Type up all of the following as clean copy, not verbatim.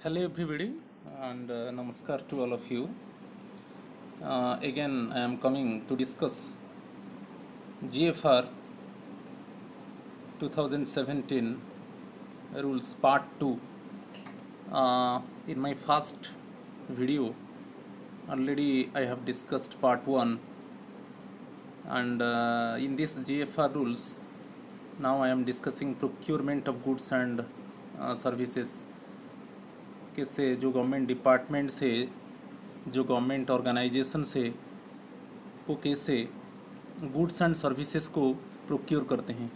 Hello everybody and namaskar to all of you. Again I am coming to discuss GFR 2017 rules part 2. In my first video already I have discussed part 1 and in this GFR rules now I am discussing procurement of goods and services. कैसे जो government department से जो government organisation से वो कैसे goods and services को procure करते हैं.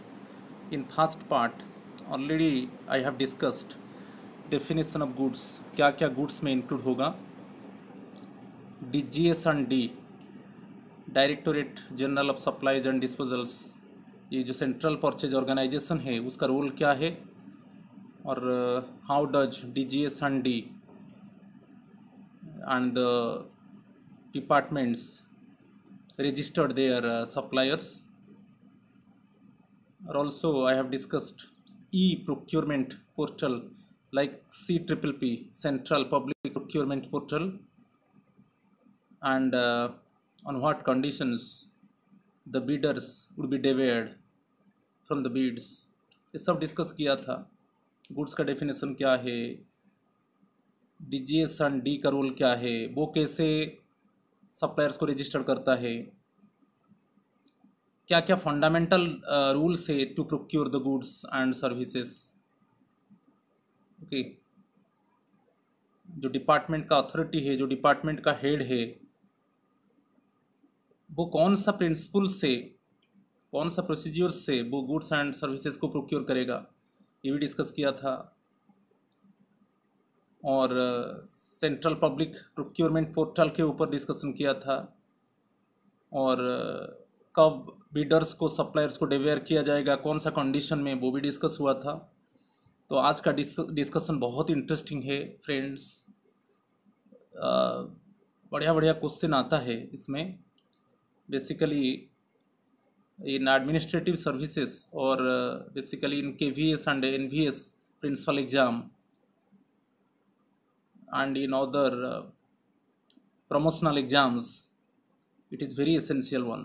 In first part already I have discussed definition of goods, क्या क्या गुड्स में इंक्लूड होगा. DGS&D directorate general of supplies and disposals, ये जो सेंट्रल परचेज ऑर्गेनाइजेशन है उसका रोल क्या है और how does DGS&D and the departments registered their suppliers. Or also I have discussed e-procurement portal like CPPP, Central Public Procurement Portal, and on what conditions the bidders would be debarred from the bids. ये सब discuss किया था. Goods का definition क्या है, DGS&D का role क्या है, वो कैसे सप्लायर्स को रजिस्टर करता है, क्या क्या फंडामेंटल रूल्स है to procure the goods and services. Okay, जो डिपार्टमेंट का अथॉरिटी है, जो डिपार्टमेंट का हेड है, वो कौन सा प्रिंसिपल से, कौन सा प्रोसीजर से वो गुड्स एंड सर्विसेज को प्रोक्योर करेगा, ये भी डिस्कस किया था. और सेंट्रल पब्लिक प्रोक्योरमेंट पोर्टल के ऊपर डिस्कशन किया था. और कब बिडर्स को, सप्लायर्स को डिवेयर किया जाएगा, कौन सा कंडीशन में, वो भी डिस्कस हुआ था. तो आज का डिस्कशन बहुत इंटरेस्टिंग है फ्रेंड्स. बढ़िया बढ़िया क्वेश्चन आता है इसमें. Basically in administrative services or basically in KVS and NVS principal exam and in other promotional exams it is very essential one.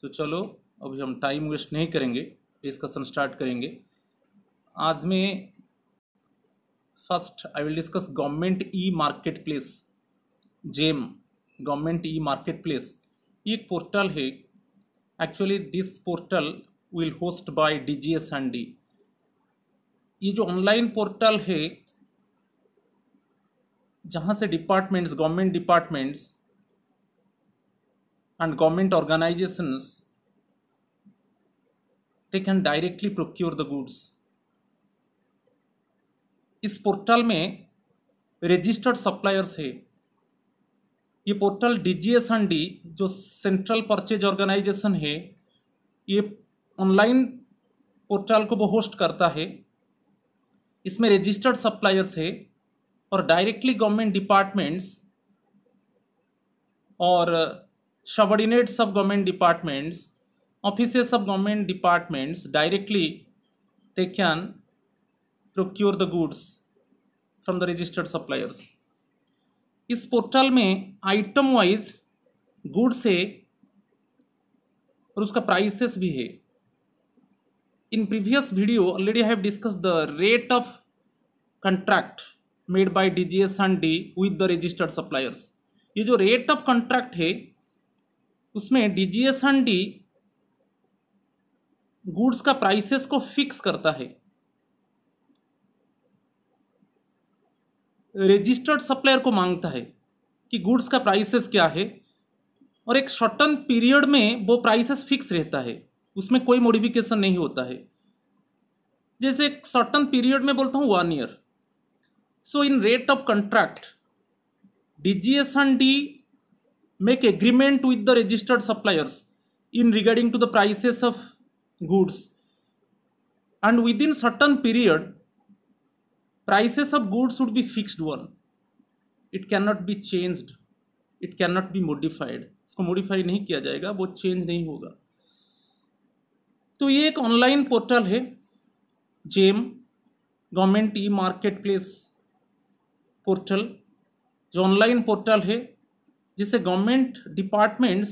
So चलो अभी हम टाइम वेस्ट नहीं करेंगे, डिस्कशन स्टार्ट करेंगे. आज मैं first I will discuss government e market place, GeM. Government e market place ये एक पोर्टल है. Actually this portal will host by DGS&D. ये जो ऑनलाइन पोर्टल है जहाँ से departments, government departments and government organisations they can directly procure the goods. इस portal में रजिस्टर्ड सप्लायर्स है. ये पोर्टल DGS&D जो सेंट्रल परचेज ऑर्गेनाइजेशन है, ये ऑनलाइन पोर्टल को वो होस्ट करता है. इसमें रजिस्टर्ड सप्लायर्स है और डायरेक्टली गवर्नमेंट डिपार्टमेंट्स और subordinates of government departments, offices of government departments directly they can procure the goods from the registered suppliers. इस पोर्टल में आइटम वाइज गुड्स है और उसका प्राइसेस भी है. In previous video already I have discuss the rate of contract made by DGS&D with the registered suppliers. ये जो rate of contract है उसमें DGS&D गुड्स का प्राइसेस को फिक्स करता है. रजिस्टर्ड सप्लायर को मांगता है कि गुड्स का प्राइसेस क्या है और एक शॉर्टन पीरियड में वो प्राइसेस फिक्स रहता है, उसमें कोई मॉडिफिकेशन नहीं होता है. जैसे एक शॉर्टन पीरियड में बोलता हूँ 1 year. So in rate of contract DGS&D make agreement with the registered suppliers in regarding to the prices of goods and with in shorten period prices of goods should be fixed one. It cannot be changed, it cannot be modified. इसको modify नहीं किया जाएगा, वो change नहीं होगा. तो ये एक ऑनलाइन पोर्टल है GeM, government e market place. Portal, जो ऑनलाइन पोर्टल है जिससे गवर्नमेंट डिपार्टमेंट्स,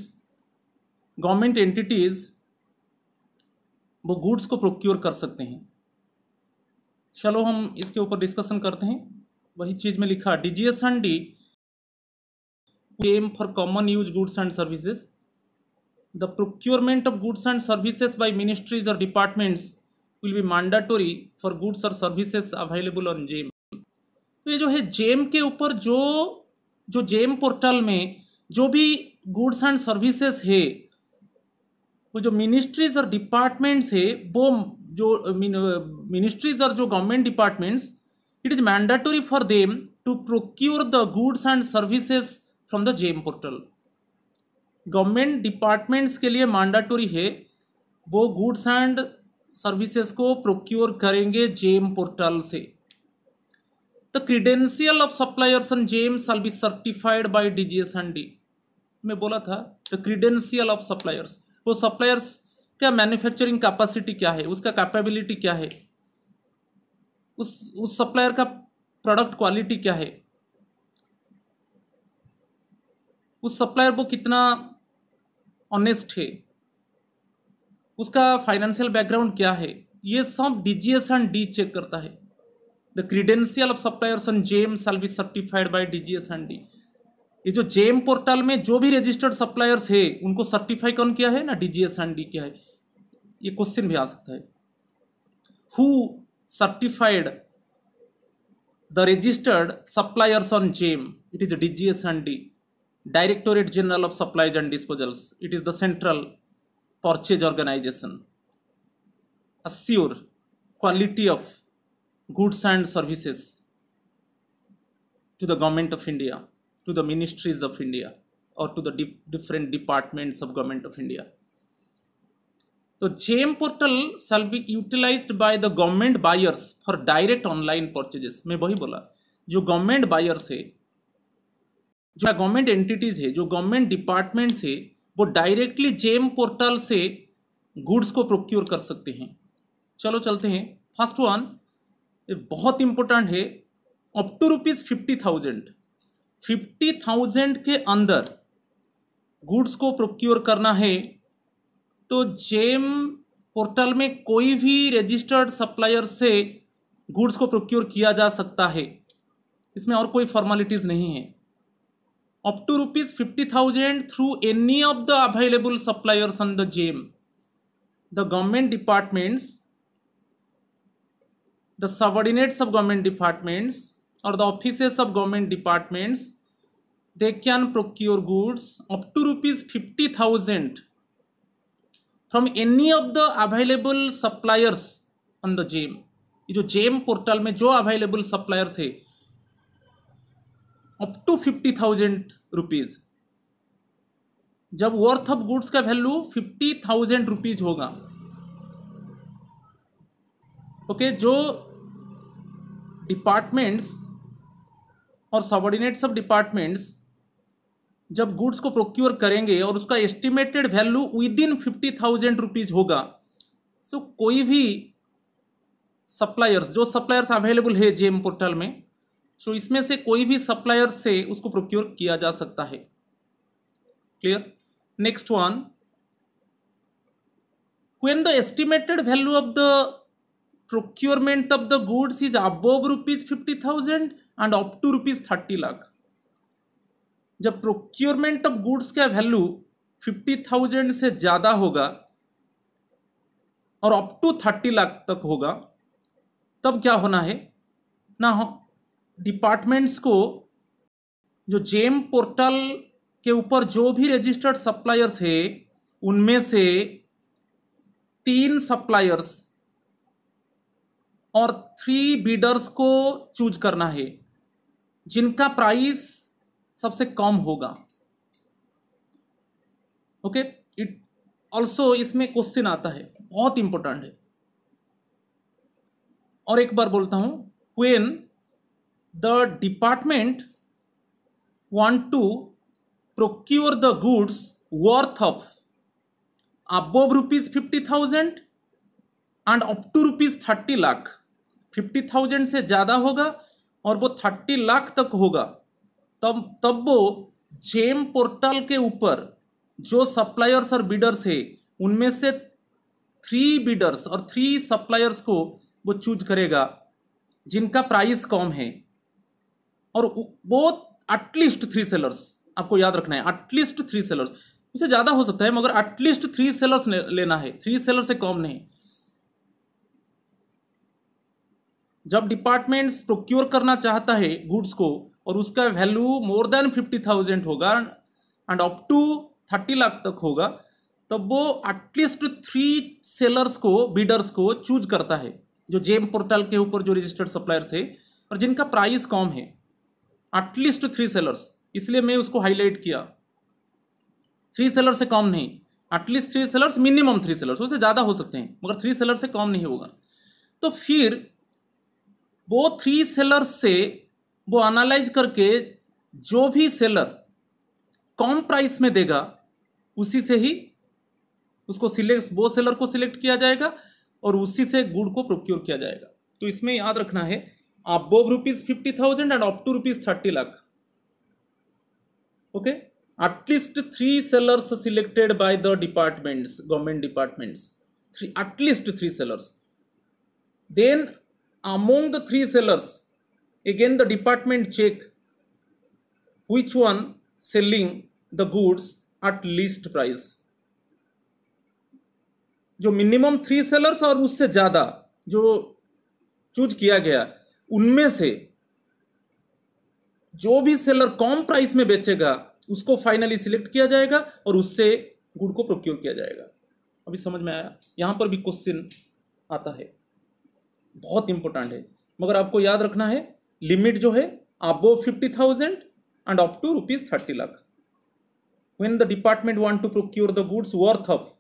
गवर्नमेंट एंटिटीज वो गुड्स को प्रोक्योर कर सकते हैं। चलो हम इसके ऊपर डिस्कशन करते हैं। वही चीज में लिखा DGS&D aim for common use goods and services. The procurement of goods and services by ministries or departments will be mandatory for goods or services available on JAM. तो ये जो है JAM के ऊपर जो JAM पोर्टल में जो भी गुड्स एंड सर्विसेज है, वो जो मिनिस्ट्रीज और डिपार्टमेंट्स है, वो जो मिनिस्ट्रीज और जो government departments, it is mandatory for them to procure the goods and services from the JAM portal. Government departments के लिए मैंडेटरी है, वो गुड्स एंड सर्विसेज को प्रोक्योर करेंगे JAM पोर्टल से। The credential of suppliers on JAM shall be certified by DGS&D। मैं बोला था द क्रीडेंशियल ऑफ सप्लायर्स, वो सप्लायर्स का मैन्युफैक्चरिंग कैपेसिटी क्या है, उसका कैपेबिलिटी क्या है, उस सप्लायर का प्रोडक्ट क्वालिटी क्या है, उस सप्लायर वो कितना ऑनेस्ट है, उसका फाइनेंशियल बैकग्राउंड क्या है, ये सब DGS&D चेक करता है। The credential of suppliers on JAM shall be certified by DGS&D। ये जो JAM पोर्टल में जो भी रजिस्टर्ड सप्लायर्स है उनको सर्टिफाई कौन किया है ना, DGS&D किया है। ये क्वेश्चन भी आ सकता है, who certified the registered suppliers on JAM? It is DGS&D, Directorate General of Supplies and Disposals. It is the central purchase organization. Assure quality of goods and services to the government of India, to the ministries of India, or to the different departments of government of India. So JAM portal shall be utilized by the government buyers for direct online purchases. मैं वही बोला, जो government buyers है, जो government entities है, जो government departments है, वो डायरेक्टली JAM पोर्टल से गुड्स को प्रोक्योर कर सकते हैं। चलो चलते हैं। फर्स्ट वन बहुत इंपॉर्टेंट है, अप टू ₹50,000, 50,000 के अंदर गुड्स को प्रोक्योर करना है तो JAM पोर्टल में कोई भी रजिस्टर्ड सप्लायर से गुड्स को प्रोक्योर किया जा सकता है, इसमें और कोई फॉर्मेलिटीज नहीं है। Up to ₹50,000 through any of the available suppliers on the JAM, the government departments, the subordinates of government departments or the offices of government departments, they can procure goods up to ₹50,000 from any of the available suppliers on the JAM. ये जो JAM portal में जो available suppliers है up to ₹50,000, जब worth of goods का value ₹50,000 होगा। Okay, जो departments और सबऑर्डिनेट्स ऑफ डिपार्टमेंट्स जब गुड्स को प्रोक्योर करेंगे और उसका एस्टिमेटेड वैल्यू विद इन ₹50,000 होगा, सो कोई भी सप्लायर्स, जो सप्लायर्स अवेलेबल है JAM पोर्टल में, सो इसमें से कोई भी सप्लायर से उसको प्रोक्योर किया जा सकता है। Clear? Next one, when the estimated value of the procurement of the goods is above ₹50,000 and up to ₹30 lakh। जब प्रोक्योरमेंट ऑफ गुड्स का वैल्यू 50,000 से ज्यादा होगा और अप टू 30 लाख तक होगा, तब क्या होना है ना, डिपार्टमेंट्स को जो JAM पोर्टल के ऊपर जो भी रजिस्टर्ड सप्लायर्स है उनमें से 3 सप्लायर्स और 3 बीडर्स को चूज करना है जिनका प्राइस सबसे कम होगा। ओके, इट ऑल्सो इसमें क्वेश्चन आता है, बहुत इंपॉर्टेंट है। और एक बार बोलता हूं, when the department want to procure the goods worth of above ₹50,000 and up to ₹30 lakh, 50,000 से ज्यादा होगा और वो 30 लाख तक होगा, तब वो जेम पोर्टल के ऊपर जो सप्लायर्स और बिडर्स है उनमें से 3 बिडर्स और 3 सप्लायर्स को वो चूज करेगा जिनका प्राइस कम है, और वो एटलीस्ट 3 सेलर्स, आपको याद रखना है एटलीस्ट 3 सेलर्स, उससे ज्यादा हो सकता है मगर एटलीस्ट 3 सेलर्स लेना है, 3 सेलर से कम नहीं। जब डिपार्टमेंट्स प्रोक्योर करना चाहता है गुड्स को और उसका वैल्यू मोर देन 50,000 होगा एंड अप टू 30 लाख तक होगा, तब वो एटलीस्ट 3 सेलर्स को, बिडर्स को चूज करता है जो जेम पोर्टल के ऊपर जो रजिस्टर्ड सप्लायर्स है और जिनका प्राइस कम है, एटलीस्ट 3 सेलर्स। इसलिए मैं उसको हाईलाइट किया, 3 सेलर से कम नहीं, एटलीस्ट 3 सेलर्स, मिनिमम 3 सेलर्स, उससे ज़्यादा हो सकते हैं मगर 3 सेलर से कम नहीं होगा। तो फिर वो 3 सेलर्स से वो एनालाइज करके जो भी सेलर कम प्राइस में देगा उसी से ही उसको सिलेक्ट, वो सेलर को सिलेक्ट किया जाएगा और उसी से गुड को प्रोक्योर किया जाएगा। तो इसमें याद रखना है above ₹50,000 and up to ₹30 lakh. Okay, at least 3 sellers selected by the departments, government departments, at least 3 sellers. Then among the 3 sellers, again the department check which one selling the goods at least price। जो minimum 3 sellers और उससे ज्यादा जो choose किया गया उनमें से जो भी सेलर कम प्राइस में बेचेगा उसको फाइनली सिलेक्ट किया जाएगा और उससे गुड को प्रोक्योर किया जाएगा। अभी समझ में आया? यहां पर भी क्वेश्चन आता है, बहुत इंपॉर्टेंट है, मगर आपको याद रखना है लिमिट जो है above 50,000 and up to ₹30 lakh. When the department want to procure the goods worth of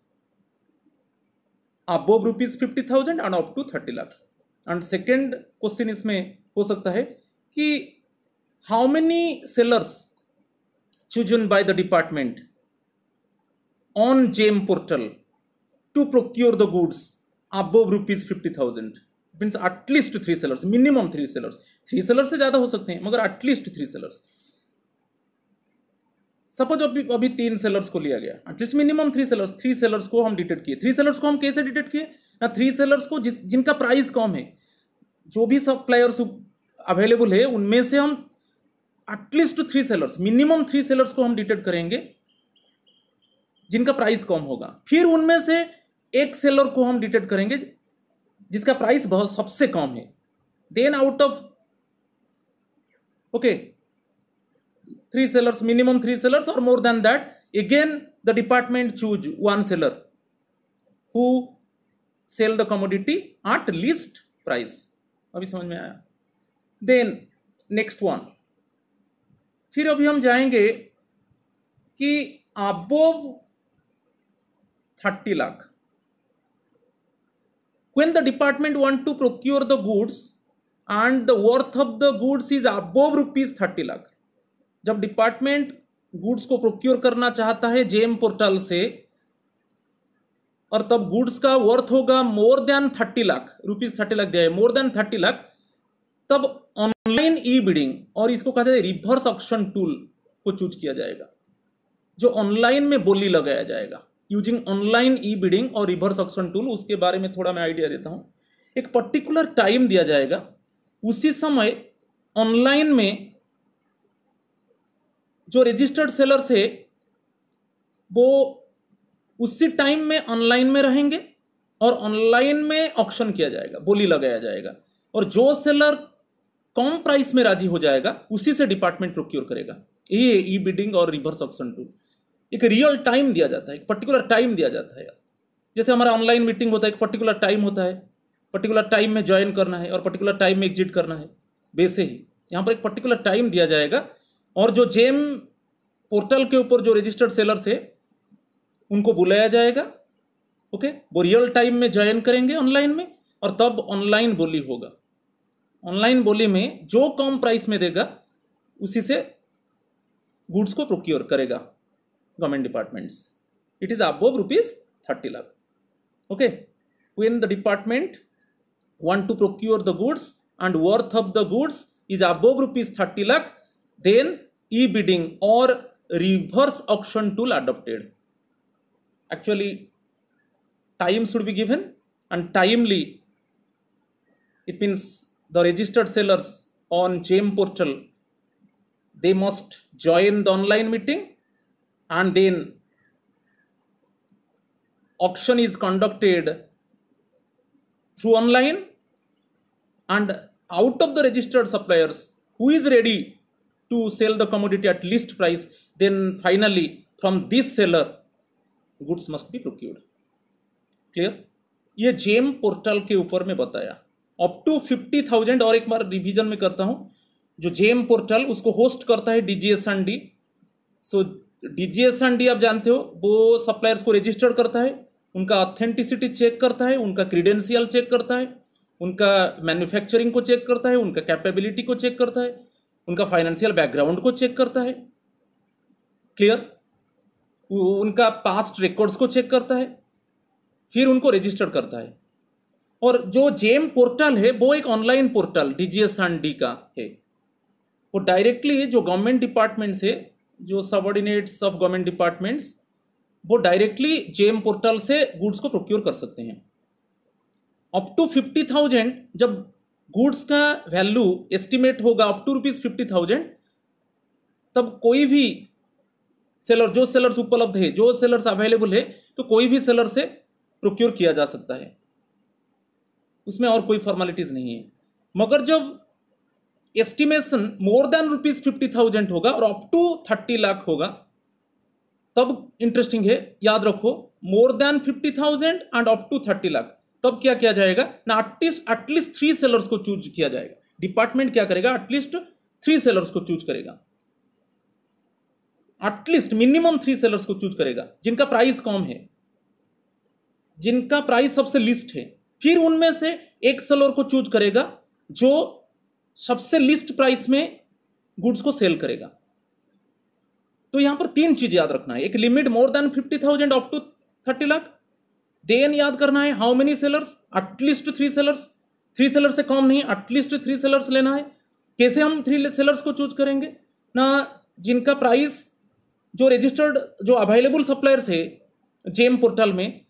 above ₹50,000 and up to 30 lakh. And second question इसमें हो सकता है कि how many sellers chosen by the department on GEM portal to procure the goods above ₹50,000, means at least 3 sellers, minimum 3 sellers, 3 sellers से ज्यादा हो सकते हैं मगर एटलीस्ट 3 सेलर्स। सपोज अभी 3 सेलर्स को लिया गया, एटलीस्ट मिनिमम 3 सेलर्स, 3 सेलर्स को हम डिटेक्ट किए। 3 सेलर्स को हम कैसे डिटेक्ट किए ना, 3 सेलर्स को जिनका प्राइस कम है, जो भी सप्लायर्स अवेलेबल है उनमें से हम एटलीस्ट 3 सेलर्स, मिनिमम 3 सेलर्स को हम डिटेक्ट करेंगे जिनका प्राइस कम होगा। फिर उनमें से एक सेलर को हम डिटेक्ट करेंगे जिसका प्राइस बहुत सबसे कम है। Then out of 3 sellers, minimum 3 sellers और more than that, again the department choose 1 seller who sell the commodity at least price. अभी समझ में आया? देन नेक्स्ट वन, फिर अभी हम जाएंगे कि above 30 lakh, when the department want to procure the goods and the worth of the goods is above ₹30 lakh. जब डिपार्टमेंट गुड्स को प्रोक्योर करना चाहता है जेम पोर्टल से और तब गुड्स का वर्थ होगा मोर देन 30 लाख, ₹30 लाख दिया है, मोर देन 30 लाख, तब ऑनलाइन ई बिडिंग और इसको कहते हैं रिवर्स ऑक्शन टूल को चूज किया जाएगा, जो ऑनलाइन में बोली लगाया जाएगा यूजिंग ऑनलाइन ई बिडिंग और रिवर्स ऑक्शन टूल। उसके बारे में थोड़ा मैं आइडिया देता हूं। एक पर्टिकुलर टाइम दिया जाएगा, उसी समय ऑनलाइन में जो रजिस्टर्ड सेलर्स है वो उसी टाइम में ऑनलाइन में रहेंगे और ऑनलाइन में ऑक्शन किया जाएगा, बोली लगाया जाएगा, और जो सेलर कम प्राइस में राजी हो जाएगा उसी से डिपार्टमेंट प्रोक्योर करेगा। ये ई बिडिंग और रिवर्स ऑक्शन टूल एक रियल टाइम दिया जाता है, एक पर्टिकुलर टाइम दिया जाता है। जैसे हमारा ऑनलाइन मीटिंग होता है, एक पर्टिकुलर टाइम होता है, पर्टिकुलर टाइम में ज्वाइन करना है और पर्टिकुलर टाइम में एग्जिट करना है, वैसे ही यहाँ पर एक पर्टिकुलर टाइम दिया जाएगा और जो जेम पोर्टल के ऊपर जो रजिस्टर्ड सेलर्स है उनको बुलाया जाएगा। ओके, वो रियल टाइम में ज्वाइन करेंगे ऑनलाइन में और तब ऑनलाइन बोली होगा। ऑनलाइन बोली में जो कम प्राइस में देगा उसी से गुड्स को प्रोक्योर करेगा government departments. It is above ₹30 lakh. Okay, when the department want to procure the goods and worth of the goods is above rupees 30 lakh, then e-bidding or reverse auction tool adopted. Actually, time should be given, and timely, it means the registered sellers on GeM portal, they must join the online meeting, and then auction is conducted through online, and out of the registered suppliers who is ready to sell the commodity at list price, then finally from this seller goods must be procured. Clear? ये GeM portal के ऊपर में बताया up to 50,000। और एक बार revision में करता हूं, जो GeM पोर्टल उसको होस्ट करता है DGS&D। सो DGS&D आप जानते हो, वो सप्लायर्स को रजिस्टर्ड करता है, उनका ऑथेंटिसिटी चेक करता है, उनका क्रीडेंशियल चेक करता है, उनका मैन्युफैक्चरिंग को चेक करता है, उनका कैपेबिलिटी को चेक करता है, उनका फाइनेंशियल बैकग्राउंड को चेक करता है। क्लियर? उनका पास्ट रिकॉर्ड्स को चेक करता है, फिर उनको रजिस्टर करता है। और जो GeM पोर्टल है वो एक ऑनलाइन पोर्टल DGS&D का है। वो डायरेक्टली जो गवर्नमेंट डिपार्टमेंट से, जो सबऑर्डिनेट्स ऑफ गवर्नमेंट डिपार्टमेंट्स, वो डायरेक्टली GeM पोर्टल से गुड्स को प्रोक्योर कर सकते हैं। अप टू 50,000 जब गुड्स का वैल्यू एस्टिमेट होगा अप टू रुपीज 50,000, तब कोई भी सेलर, जो सेलर्स उपलब्ध है, जो सेलर्स अवेलेबल है, तो कोई भी सेलर से प्रोक्योर किया जा सकता है, उसमें और कोई फॉर्मेलिटीज नहीं है। मगर जब एस्टिमेशन मोर देन रुपीज 50,000 होगा और अप टू 30 लाख होगा, तब इंटरेस्टिंग है, याद रखो, more than 50,000 and up to 30 lakh, तब क्या किया जाएगा ना, एटलीस्ट 3 सेलर्स को चूज किया जाएगा। डिपार्टमेंट क्या करेगा, एटलीस्ट 3 सेलर्स को चूज करेगा, एटलीस्ट मिनिमम 3 सेलर्स को चूज करेगा जिनका प्राइस कम है, जिनका प्राइस सबसे लिस्ट है। फिर उनमें से एक सेलर को चूज करेगा जो सबसे लिस्ट प्राइस में गुड्स को सेल करेगा। तो यहां पर 3 चीज याद रखना है, एक limit more than 50,000 up to 30 lakh, then याद करना है how many sellers, at least 3 sellers, 3 seller से कम नहीं, एटलीस्ट 3 सेलर्स लेना है। कैसे हम 3 सेलर्स को चूज करेंगे ना, जिनका प्राइस, जो रजिस्टर्ड, जो अवेलेबल सप्लायर्स है GeM पोर्टल में,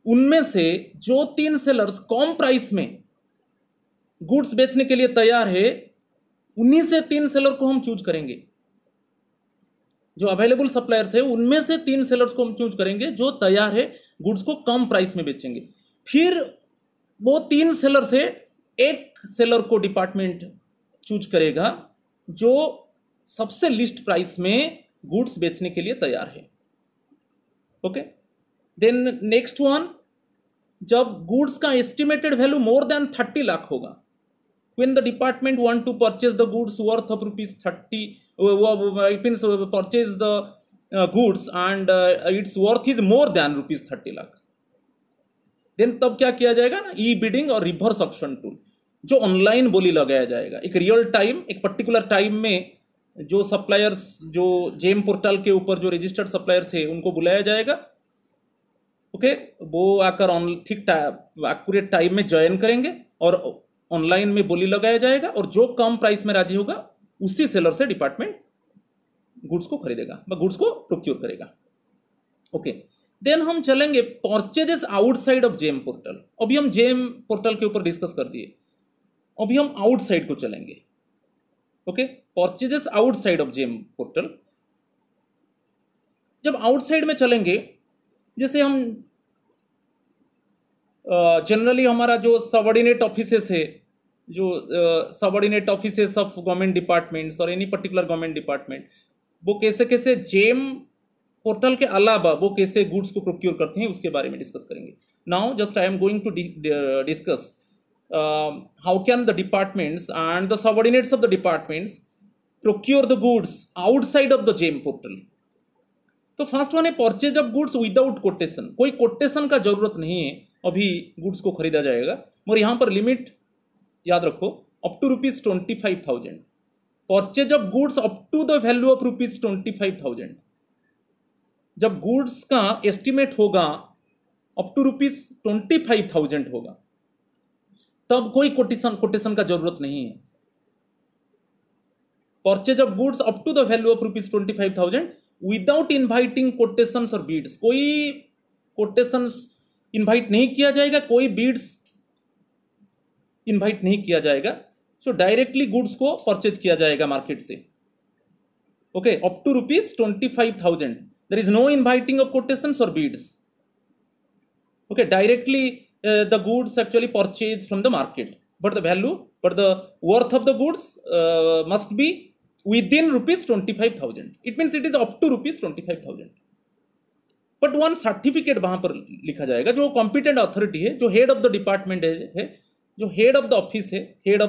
उनमें से जो 3 सेलर्स कम प्राइस में गुड्स बेचने के लिए तैयार है, उन्हीं से 3 सेलर को हम चूज करेंगे। जो अवेलेबल सप्लायर्स है उनमें से 3 सेलर्स को हम चूज करेंगे जो तैयार है गुड्स को कम प्राइस में बेचेंगे। फिर वो 3 सेलर से एक सेलर को डिपार्टमेंट चूज करेगा जो सबसे लिस्ट प्राइस में गुड्स बेचने के लिए तैयार है। ओके, देन नेक्स्ट वन, जब गुड्स का estimated value more than 30 lakh होगा, when the department want to purchase the goods worth of rupees 30, it means purchase the goods and its worth is more than rupees 30 lakh, then तब क्या किया जाएगा ना, ई bidding और reverse auction tool, जो online बोली लगाया जाएगा। एक रियल टाइम, एक पर्टिकुलर टाइम में जो सप्लायर्स, जो GeM पोर्टल के ऊपर जो रजिस्टर्ड सप्लायर्स है उनको बुलाया जाएगा। ओके, वो आकर ठीक एक्यूरेट टाइम में ज्वाइन करेंगे और ऑनलाइन में बोली लगाया जाएगा, और जो कम प्राइस में राजी होगा उसी सेलर से डिपार्टमेंट गुड्स को खरीदेगा, गुड्स को प्रोक्योर करेगा। ओके, देन हम चलेंगे purchases outside of GeM portal. अभी हम GeM पोर्टल के ऊपर डिस्कस कर दिए, अभी हम आउटसाइड को चलेंगे। Okay, purchases outside of GeM portal. जब आउटसाइड में चलेंगे, जैसे हम जनरली हमारा जो सबऑर्डिनेट ऑफिसेस है, जो subordinate offices of government departments और एनी पर्टिकुलर गवर्नमेंट डिपार्टमेंट, वो कैसे कैसे GeM पोर्टल के अलावा वो कैसे गुड्स को प्रोक्योर करते हैं उसके बारे में डिस्कस करेंगे। Now just I am going to discuss how can the departments and the subordinates of the departments procure the goods outside of the GeM portal. तो फर्स्ट वन है purchase of goods without quotation. कोई quotation का जरूरत नहीं है, अभी goods को खरीदा जाएगा, मगर यहां पर लिमिट याद रखो, up to rupees 25,000। Purchase of goods up to the value of rupees 25,000। जब गुड्स का एस्टिमेट होगा अप टू रुपीज 25,000 होगा, तब कोई कोटेशन का जरूरत नहीं है। Purchase of goods up to the value of ₹25,000 without inviting quotations और बीड्स। कोई कोटेशंस इन्वाइट नहीं किया जाएगा, कोई बीड्स इन्वाइट नहीं किया जाएगा। सो डायरेक्टली गुड्स को परचेज किया जाएगा मार्केट से। Okay, up to ₹25,000 there is no inviting of quotations और bids. Okay, directly the goods actually purchased from the market, but the worth of the goods must be within ₹25,000. It means it is up to ₹25,000. But one certificate वहां पर लिखा जाएगा, जो competent authority है, जो head of the department है, जो head of the office है, हेड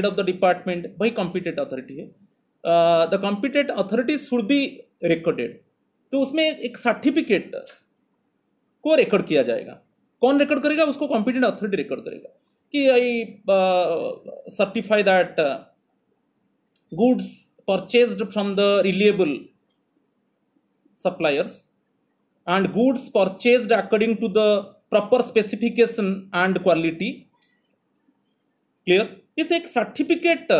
ऑफ द डिपार्टमेंट, वही कॉम्पिटेंट अथॉरिटी है। The competent authority should be recorded. तो उसमें एक सर्टिफिकेट को रिकॉर्ड किया जाएगा। कौन रिकॉर्ड करेगा? उसको कॉम्पिटेंट अथॉरिटी रिकॉर्ड करेगा कि I certify that goods purchased from the reliable suppliers and goods purchased according to the proper specification and quality। Clear? इस एक सर्टिफिकेट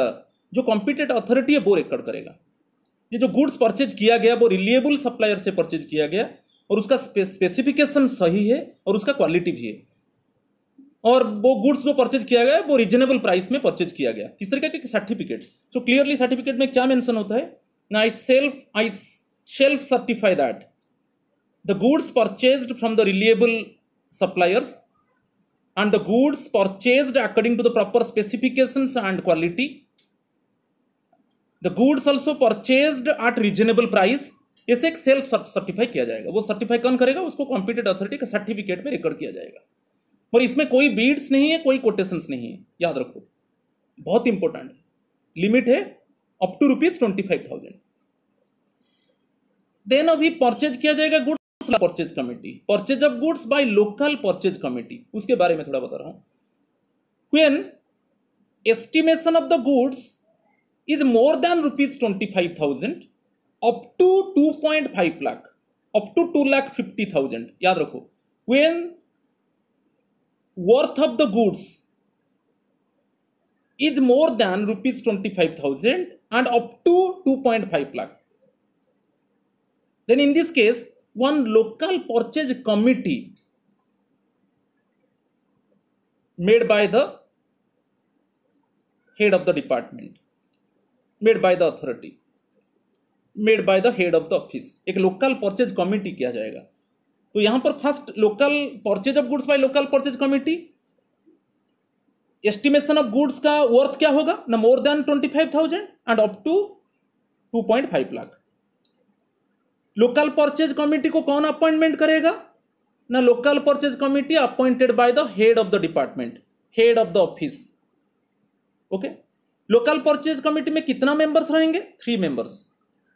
जो कॉम्पिटेंट अथॉरिटी है वो रिकॉर्ड करेगा। ये जो गुड्स परचेज किया गया वो रिलायबल सप्लायर से परचेज किया गया और उसका स्पेसिफिकेशन सही है और उसका क्वालिटी भी है, और वो गुड्स जो परचेज किया गया वो रीजनेबल प्राइस में परचेज किया गया। इस तरीके के सर्टिफिकेट। सो क्लियरली सर्टिफिकेट में क्या मेंशन होता है ना, I self certify that the goods purchased from the reliable suppliers and the goods purchased according to the proper specifications and quality, the goods also purchased at reasonable price, इसे एक self certify किया जाएगा। वो certify कौन करेगा? उसको competent authority का certificate में रिकॉर्ड किया जाएगा। और इसमें कोई बीड्स नहीं है, कोई कोटेशंस नहीं है, याद रखो, बहुत इंपॉर्टेंट। लिमिट है अप टू ₹25,000। देन अभी परचेज किया जाएगा goods purchase committee, purchase of goods by local purchase committee, उसके बारे में थोड़ा बता रहा हूं। When estimation of the goods is more than ₹25,000 up to 2.5 lakh, up to 2,50,000, याद रखो। When worth of the goods is more than ₹25,000 and up to 2.5 lakh, then in this case one local purchase committee made by the head of the department, made by the authority, made by the head of the office, एक local purchase committee किया जाएगा। तो यहां पर first local purchase of goods by local purchase committee, estimation of goods का worth क्या होगा ना, more than 25,000 and up to 2.5 lakh. Local purchase committee को कौन अपॉइंटमेंट करेगा ना, local purchase committee appointed by the head of the department, head of the office. Okay, local purchase committee में कितना मेंबर्स रहेंगे? 3 members.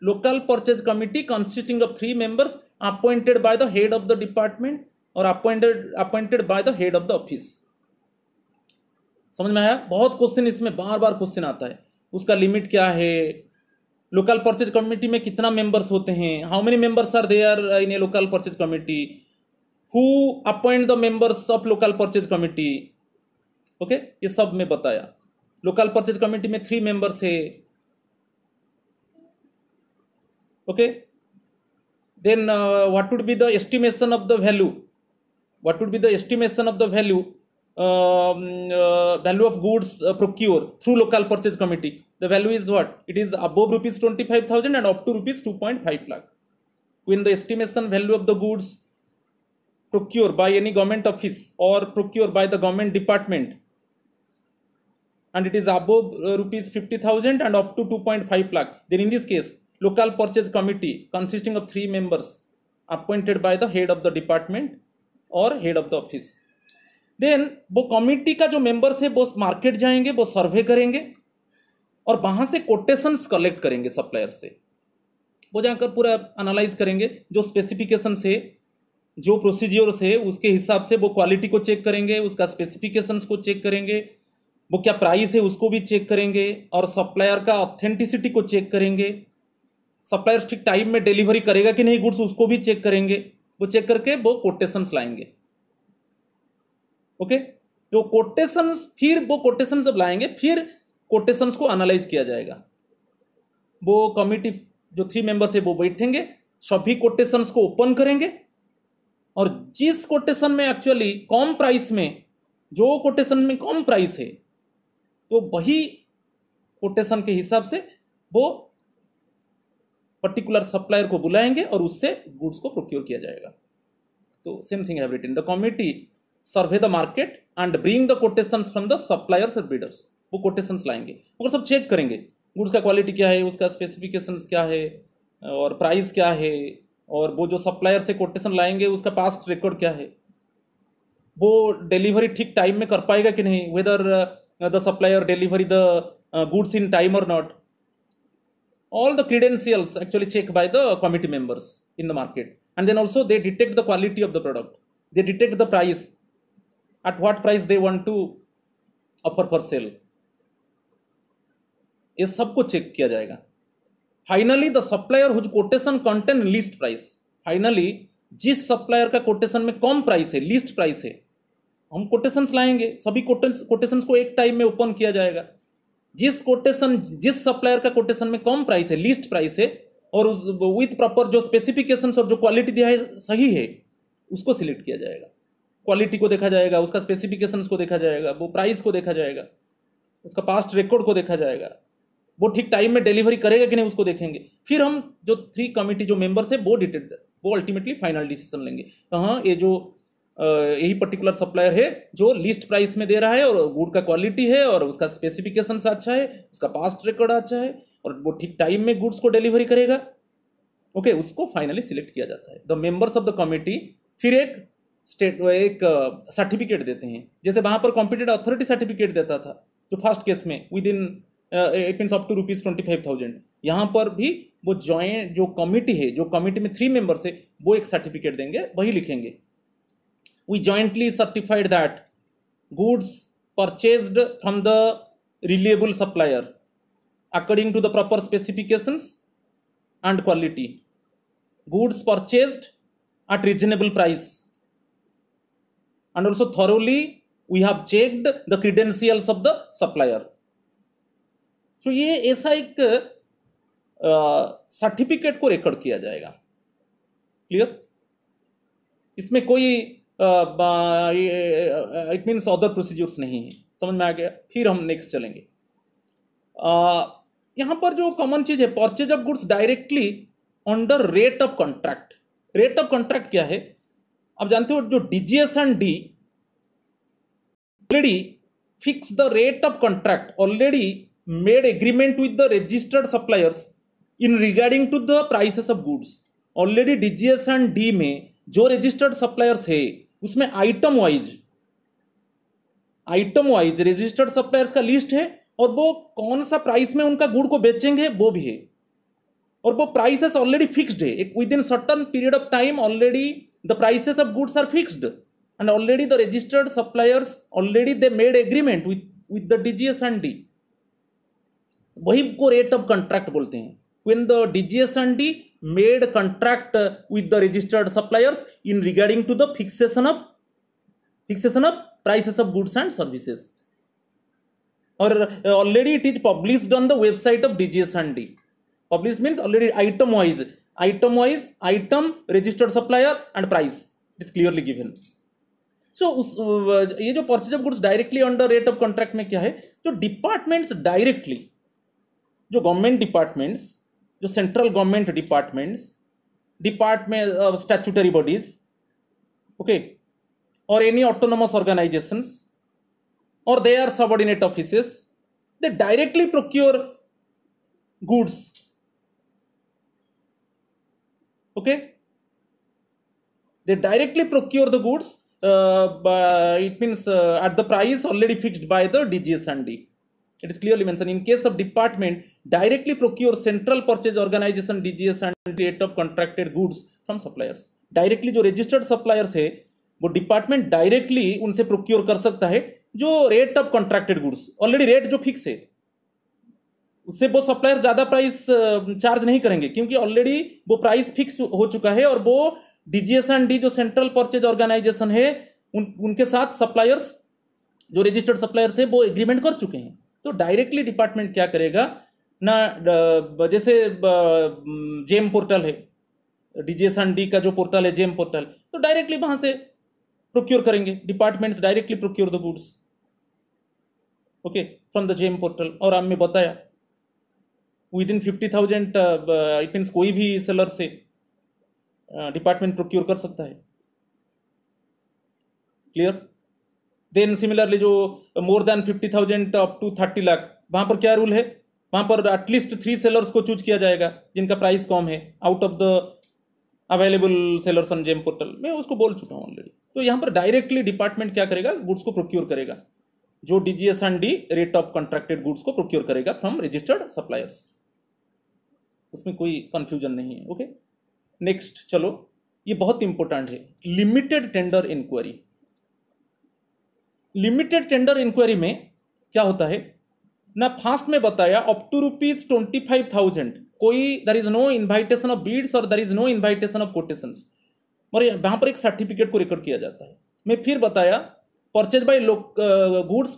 Local purchase committee consisting of 3 members appointed by the head of the department और appointed by the head of the office. समझ में आया? बहुत question इसमें बार बार question आता है। उसका लिमिट क्या है, लोकल परचेज कमिटी में कितना मेंबर्स होते हैं, how many members are there in a local purchase committee, who appoint the members of local purchase committee. Okay, ये सब मैं बताया। लोकल परचेज कमिटी में 3 मेंबर्स है। Okay, then what would be the estimation of the value, what would be the estimation of the value value of goods procured through local purchase committee. The value is what? It is above ₹25,000 and up to ₹2.5 lakh. When the estimation value of the goods procured by any government office or procured by the government department and it is above ₹50,000 and up to 2.5 lakh, then in this case local purchase committee consisting of 3 members appointed by the head of the department or head of the office, देन वो committee का जो members है वो market जाएंगे, वो सर्वे करेंगे और वहां से कोटेशंस कलेक्ट करेंगे सप्लायर से। वो जाकर पूरा एनालाइज करेंगे, जो स्पेसिफिकेशन से, जो प्रोसीजर से, उसके हिसाब से वो क्वालिटी को चेक करेंगे, उसका स्पेसिफिकेशंस को चेक करेंगे, वो क्या प्राइस है उसको भी चेक करेंगे और सप्लायर का ऑथेंटिसिटी को चेक करेंगे। सप्लायर ठीक टाइम में डिलीवरी करेगा कि नहीं गुड्स, उसको भी चेक करेंगे। वो चेक करके वो कोटेशंस लाएंगे। ओके, तो कोटेशंस, फिर वो कोटेशंस जब लाएंगे फिर कोटेशंस को एनालाइज किया जाएगा। वो कमिटी जो 3 मेंबर्स है वो बैठेंगे, सभी कोटेशंस को ओपन करेंगे और जिस कोटेशन में एक्चुअली कम प्राइस में, जो कोटेशन में कम प्राइस है, तो वही कोटेशन के हिसाब से वो पर्टिकुलर सप्लायर को बुलाएंगे और उससे गुड्स को प्रोक्योर किया जाएगा। तो same thing have written, the committee survey the market and bring the quotations from the suppliers और बिडर्स। वो कोटेशंस लाएंगे और सब चेक करेंगे गुड्स का क्वालिटी क्या है, उसका स्पेसिफिकेशंस क्या है और प्राइस क्या है, और वो जो सप्लायर से कोटेशन लाएंगे उसका पास्ट रिकॉर्ड क्या है, वो डिलीवरी ठीक टाइम में कर पाएगा कि नहीं, whether the supplier delivery the goods in time or not. All the credentials actually checked by the committee members in the market, and then also they detect the quality of the product, they detect the price, at what price they want to offer for sale. ये सबको check किया जाएगा. Finally the supplier whose quotation contain least price, finally जिस supplier का quotation में कम price है, least price है, हम कोटेशंस लाएंगे, सभी कोटेशंस को एक टाइम में ओपन किया जाएगा. जिस सप्लायर का कोटेशन में कम प्राइस है, लीस्ट प्राइस है, और उस विथ प्रॉपर जो स्पेसिफिकेशंस और जो क्वालिटी दिया है सही है, उसको सिलेक्ट किया जाएगा. क्वालिटी को देखा जाएगा, उसका स्पेसिफिकेशंस को देखा जाएगा, वो प्राइस को देखा जाएगा, उसका पास्ट रिकॉर्ड को देखा जाएगा, वो ठीक टाइम में डिलीवरी करेगा कि नहीं उसको देखेंगे. फिर हम जो 3 कमिटी जो मेंबर्स है वो अल्टीमेटली फाइनल डिसीजन लेंगे. हाँ, ये जो यही पर्टिकुलर सप्लायर है जो लिस्ट प्राइस में दे रहा है और गुड का क्वालिटी है और उसका स्पेसिफिकेशन अच्छा है, उसका पास्ट रिकॉर्ड अच्छा है और वो ठीक टाइम में गुड्स को डिलीवरी करेगा, ओके, उसको फाइनली सिलेक्ट किया जाता है. The members of the committee फिर एक सर्टिफिकेट देते हैं, जैसे वहां पर कॉम्पिटेंट अथॉरिटी सर्टिफिकेट देता था जो फर्स्ट केस में within it means up to ₹25,000. यहाँ पर भी वो जॉइंट जो कमिटी है, जो कमिटी में 3 मेंबर्स है, वो एक सर्टिफिकेट देंगे, वही लिखेंगे we jointly certified that goods purchased from the reliable supplier according to the proper specifications and quality, goods purchased at reasonable price, and also thoroughly we have checked the credentials of the supplier. So ये ऐसा एक certificate को record किया जाएगा. Clear? इसमें कोई it means other procedures नहीं है. समझ में आ गया? फिर हम नेक्स्ट चलेंगे. यहाँ पर जो कॉमन चीज है, purchase of goods directly under rate of contract. Rate of contract क्या है आप जानते हो? जो DGS and D already fix the rate of contract, already made agreement with the registered suppliers in regarding to the prices of goods. Already DGS and D में जो registered suppliers है उसमें आइटम वाइज रजिस्टर्ड सप्लायर्स का list है और वो कौन सा प्राइस में उनका गुड को बेचेंगे वो भी है, और वो प्राइसेस ऑलरेडी फिक्स्ड है. एक within certain period of time already the prices of goods are fixed and already the registered suppliers already they made agreement with the DGS and D. वही को रेट ऑफ कॉन्ट्रैक्ट बोलते हैं. When the DGS and D made contract with the registered suppliers in regarding to the fixation of prices of goods and services, or already it is published on the website of DGS and D. Published means already item wise, registered supplier and price is clearly given. So ये जो purchase of goods directly under rate of contract में क्या है, जो departments directly, जो government departments, जो central government departments, department statutory bodies, okay, और any autonomous organisations और they are subordinate offices, they directly procure goods, okay, they directly procure the goods, it means at the price already fixed by the DGS and D. It is clearly mentioned in case of department directly procure central purchase organization DGS and rate of contracted goods from suppliers. Directly जो registered suppliers है वो department directly उनसे procure कर सकता है जो rate of contracted goods, already rate जो fix है उससे वो सप्लायर ज्यादा प्राइस चार्ज नहीं करेंगे क्योंकि ऑलरेडी वो प्राइस फिक्स हो चुका है और वो डीजीएस एंड डी जो सेंट्रल परचेज ऑर्गेनाइजेशन है उनके साथ सप्लायर्स जो रजिस्टर्ड सप्लायर्स है वो एग्रीमेंट कर चुके हैं. तो डायरेक्टली डिपार्टमेंट क्या करेगा, ना जैसे जेम पोर्टल है, DGS&D का जो पोर्टल है जेम पोर्टल, तो डायरेक्टली वहां से प्रोक्योर करेंगे, departments directly procure the goods okay from the GeM portal. और हमने बताया विद इन 50,000 इट मीन्स कोई भी सेलर से डिपार्टमेंट प्रोक्योर कर सकता है। क्लियर? देन सिमिलरली जो more than 50,000 up to 30 lakh, वहां पर क्या रूल है, वहां पर एटलीस्ट 3 सेलर्स को चूज किया जाएगा जिनका प्राइस कम है out of the available sellers on GeM portal. मैं उसको बोल चुका हूँ ऑलरेडी। तो यहाँ पर डायरेक्टली डिपार्टमेंट क्या करेगा, गुड्स को प्रोक्योर करेगा, जो DGS&D rate of contracted goods को प्रोक्योर करेगा फ्रॉम रजिस्टर्ड सप्लायर्स। उसमें कोई कंफ्यूजन नहीं है। ओके नेक्स्ट चलो, ये बहुत इंपॉर्टेंट है, limited tender inquiry. Limited tender inquiry में क्या होता है ना, फास्ट में बताया अप टू ₹25,000 कोई there is no invitation of bids और there is no invitation of quotations, और वहां पर एक सर्टिफिकेट को रिकॉर्ड किया जाता है। मैं फिर बताया purchase by goods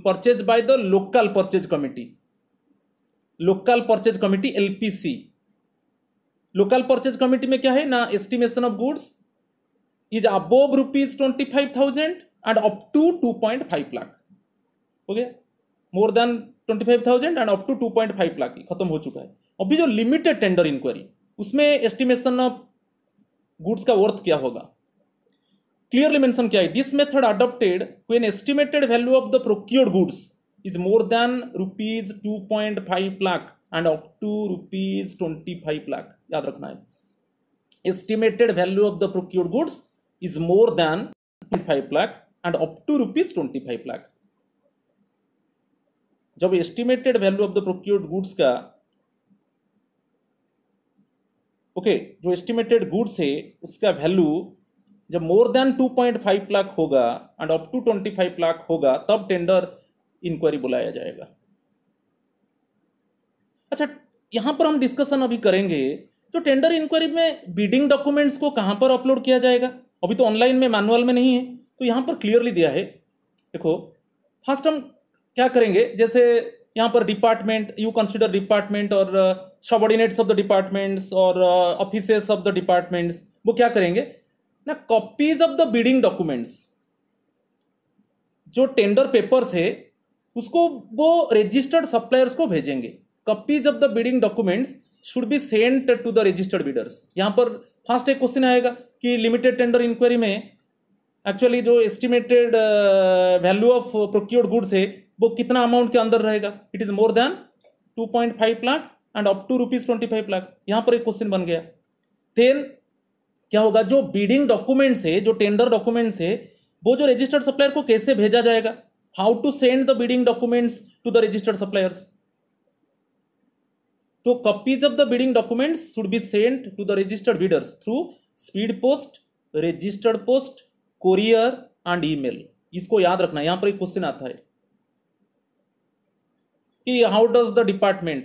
purchase by the local purchase committee, local purchase committee LPC। Local purchase committee में क्या है ना, estimation of goods is above ₹25,000 and up to 2.5 lakh. Okay, more than 25,000 and up to 2.5 lakh खत्म हो चुका है। अभी जो लिमिटेड टेंडर इंक्वायरी, उसमें एस्टिमेशन ऑफ गुड्स का वर्थ क्या होगा, क्लियरली मेंशन किया है। This method adopted when estimated value of the procured goods is more than ₹2.5 lakh and up to ₹25 lakh. याद रखना है, estimated value of the procured goods is more than 5 lakh and up to ₹25 lakh. जब estimated value of the procured goods का जो estimated goods है उसका value जब मोर than 2.5 lakh होगा एंड अप टू 25 लाख होगा, तब टेंडर इंक्वायरी बुलाया जाएगा। अच्छा, यहां पर हम डिस्कशन अभी करेंगे जो टेंडर इंक्वायरी में बिडिंग डॉक्यूमेंट्स को कहां पर अपलोड किया जाएगा। अभी तो ऑनलाइन में मैनुअल में नहीं है, तो यहां पर क्लियरली दिया है। देखो फर्स्ट हम क्या करेंगे, जैसे यहाँ पर डिपार्टमेंट, यू कंसिडर डिपार्टमेंट और सबऑर्डिनेट्स ऑफ द डिपार्टमेंट्स और ऑफिसेस ऑफ द डिपार्टमेंट्स, वो क्या करेंगे ना, copies of the bidding documents, जो टेंडर पेपर्स है उसको वो रजिस्टर्ड सप्लायर्स को भेजेंगे। Copies of the bidding documents should be sent to the registered bidders. यहाँ पर फर्स्ट एक क्वेश्चन आएगा कि लिमिटेड टेंडर इंक्वायरी में एक्चुअली जो estimated value of procured goods है वो कितना अमाउंट के अंदर रहेगा, it is more than 2.5 lakh and up to ₹25 lakh. यहां पर एक क्वेश्चन बन गया। देन क्या होगा, जो बिडिंग डॉक्यूमेंट्स है, जो टेंडर डॉक्यूमेंट्स है, वो जो रजिस्टर्ड सप्लायर को कैसे भेजा जाएगा, how to send the bidding documents to the registered suppliers. तो copies of the bidding documents should be sent to the registered bidders through speed post, registered post, courier and email. इसको याद रखना, यहां पर एक क्वेश्चन आता है कि हाउ डज द डिपार्टमेंट,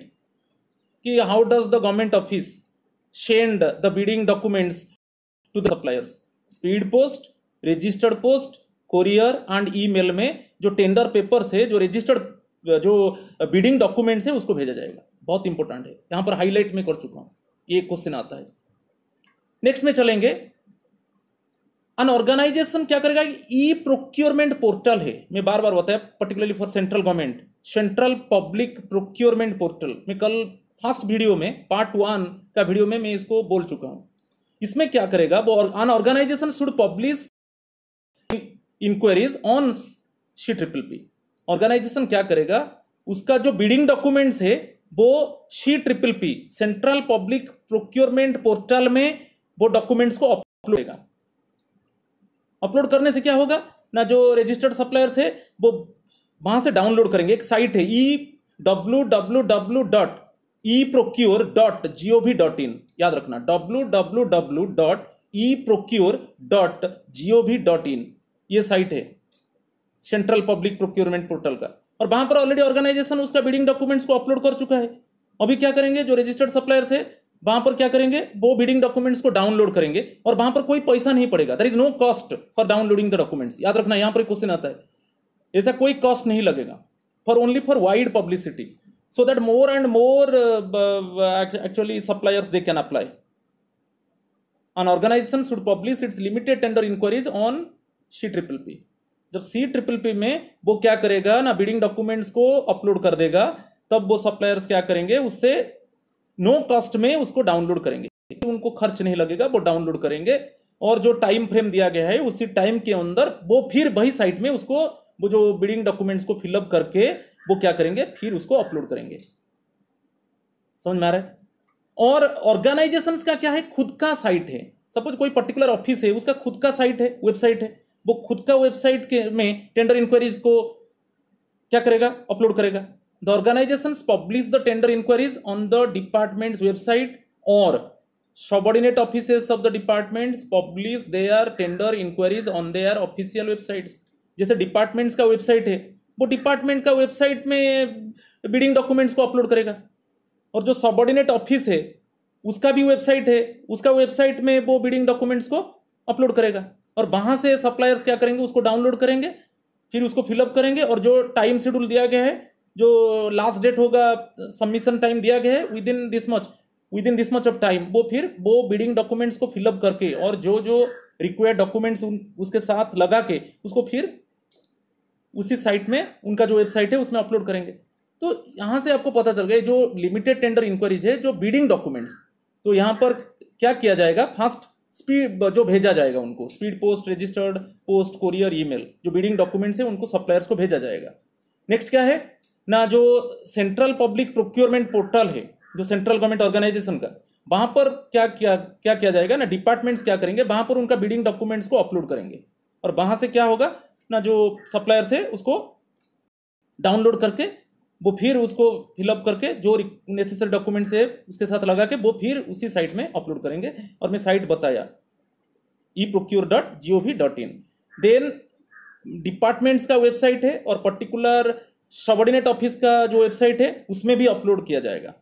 कि how does the government office send the bidding documents to the suppliers. Speed post, registered post, courier and email में जो टेंडर पेपर्स है, जो रजिस्टर्ड जो बिडिंग डॉक्यूमेंट्स है, उसको भेजा जाएगा। बहुत इंपॉर्टेंट है, यहां पर हाईलाइट में कर चुका हूं, ये क्वेश्चन आता है। नेक्स्ट में चलेंगे, अन ऑर्गेनाइजेशन क्या करेगा, ई प्रोक्योरमेंट पोर्टल है, मैं बार बार बताया, particularly for central government, central public procurement portal. मैं कल फर्स्ट वीडियो में, पार्ट 1 का वीडियो में मैं इसको बोल चुका हूं। इसमें क्या करेगा, वो an organisation should publish inquiries on C-PPP। Organisation क्या करेगा, उसका जो बिडिंग डॉक्यूमेंट्स है वो C-PPP central public procurement portal में वो डॉक्यूमेंट्स को अपलोड करेगा। अपलोड करने से क्या होगा ना, जो रजिस्टर्ड सप्लायर्स है वो वहां से डाउनलोड करेंगे। एक साइट है www.eprocure.gov.in, याद रखना www.eprocure.gov.in, ये साइट है सेंट्रल पब्लिक प्रोक्योरमेंट पोर्टल का। और वहां पर ऑलरेडी ऑर्गेनाइजेशन उसका बिडिंग डॉक्यूमेंट्स को अपलोड कर चुका है। अभी क्या करेंगे, जो रजिस्टर्ड सप्लायर्स है वहां पर क्या करेंगे, वो बिडिंग डॉक्यूमेंट्स को डाउनलोड करेंगे और वहां पर कोई पैसा नहीं पड़ेगा। There is no cost for downloading the documents. याद रखना, यहां पर क्वेश्चन आता है, ऐसा कोई कॉस्ट नहीं लगेगा, for only for wide publicity. so that more and more actually suppliers they can apply. An organization should publish its limited tender inquiries on CPPP. जब CPPP में वो क्या करेगा ना, बिडिंग डॉक्यूमेंट्स को अपलोड कर देगा, तब वो सप्लायर्स क्या करेंगे, उससे नो कॉस्ट में उसको डाउनलोड करेंगे, उनको खर्च नहीं लगेगा, वो डाउनलोड करेंगे, और जो टाइम फ्रेम दिया गया है उसी टाइम के अंदर वो फिर वही साइट में उसको वो जो बिडिंग डॉक्यूमेंट्स को फिलअप करके वो क्या करेंगे, फिर उसको अपलोड करेंगे। समझ में आ रहा है? और ऑर्गेनाइजेशंस का क्या है, खुद का साइट है। सपोज कोई पर्टिकुलर ऑफिस है, उसका खुद का साइट है, वेबसाइट है, वो खुद का वेबसाइट के में टेंडर इंक्वायरीज को क्या करेगा, अपलोड करेगा। The organisations publish the tender inquiries on the departments website, और subordinate offices of the departments publish their tender inquiries on their official websites. जैसे डिपार्टमेंट्स का वेबसाइट है, वो डिपार्टमेंट का वेबसाइट में बिडिंग डॉक्यूमेंट्स को अपलोड करेगा, और जो सबऑर्डिनेट ऑफिस है उसका भी वेबसाइट है, उसका वेबसाइट में वो बिडिंग डॉक्यूमेंट्स को अपलोड करेगा, और वहां से सप्लायर्स क्या करेंगे, उसको डाउनलोड करेंगे, फिर उसको फिलअप करेंगे, और जो टाइम शेड्यूल दिया गया है, जो लास्ट डेट होगा, सबमिशन टाइम दिया गया है with in this much of time, वो फिर वो बिडिंग डॉक्यूमेंट्स को फिलअप करके और जो जो रिक्वायर्ड डॉक्यूमेंट्स उसके साथ लगा के उसको फिर उसी साइट में, उनका जो वेबसाइट है उसमें अपलोड करेंगे। तो यहाँ से आपको पता चल गया जो लिमिटेड टेंडर इंक्वायरीज है, जो बिडिंग डॉक्यूमेंट्स, तो यहाँ पर क्या किया जाएगा, फास्ट स्पीड जो भेजा जाएगा उनको, speed post, registered post, courier, email, जो बिडिंग डॉक्यूमेंट्स है उनको सप्लायर्स को भेजा जाएगा। नेक्स्ट क्या है ना, जो सेंट्रल पब्लिक प्रोक्योरमेंट पोर्टल है, जो सेंट्रल गवर्नमेंट ऑर्गेनाइजेशन का, वहां पर क्या किया जाएगा ना, डिपार्टमेंट्स क्या करेंगे, वहां पर उनका बिडिंग डॉक्यूमेंट्स को अपलोड करेंगे, और वहां से क्या होगा ना, जो सप्लायर्स है उसको डाउनलोड करके वो फिर उसको फिलअप करके जो नेसेसरी डॉक्यूमेंट्स है उसके साथ लगा के वो फिर उसी साइट में अपलोड करेंगे। और मैं साइट बताया eprocure.gov.in। देन डिपार्टमेंट्स का वेबसाइट है और पर्टिकुलर सबऑर्डिनेट ऑफिस का जो वेबसाइट है उसमें भी अपलोड किया जाएगा।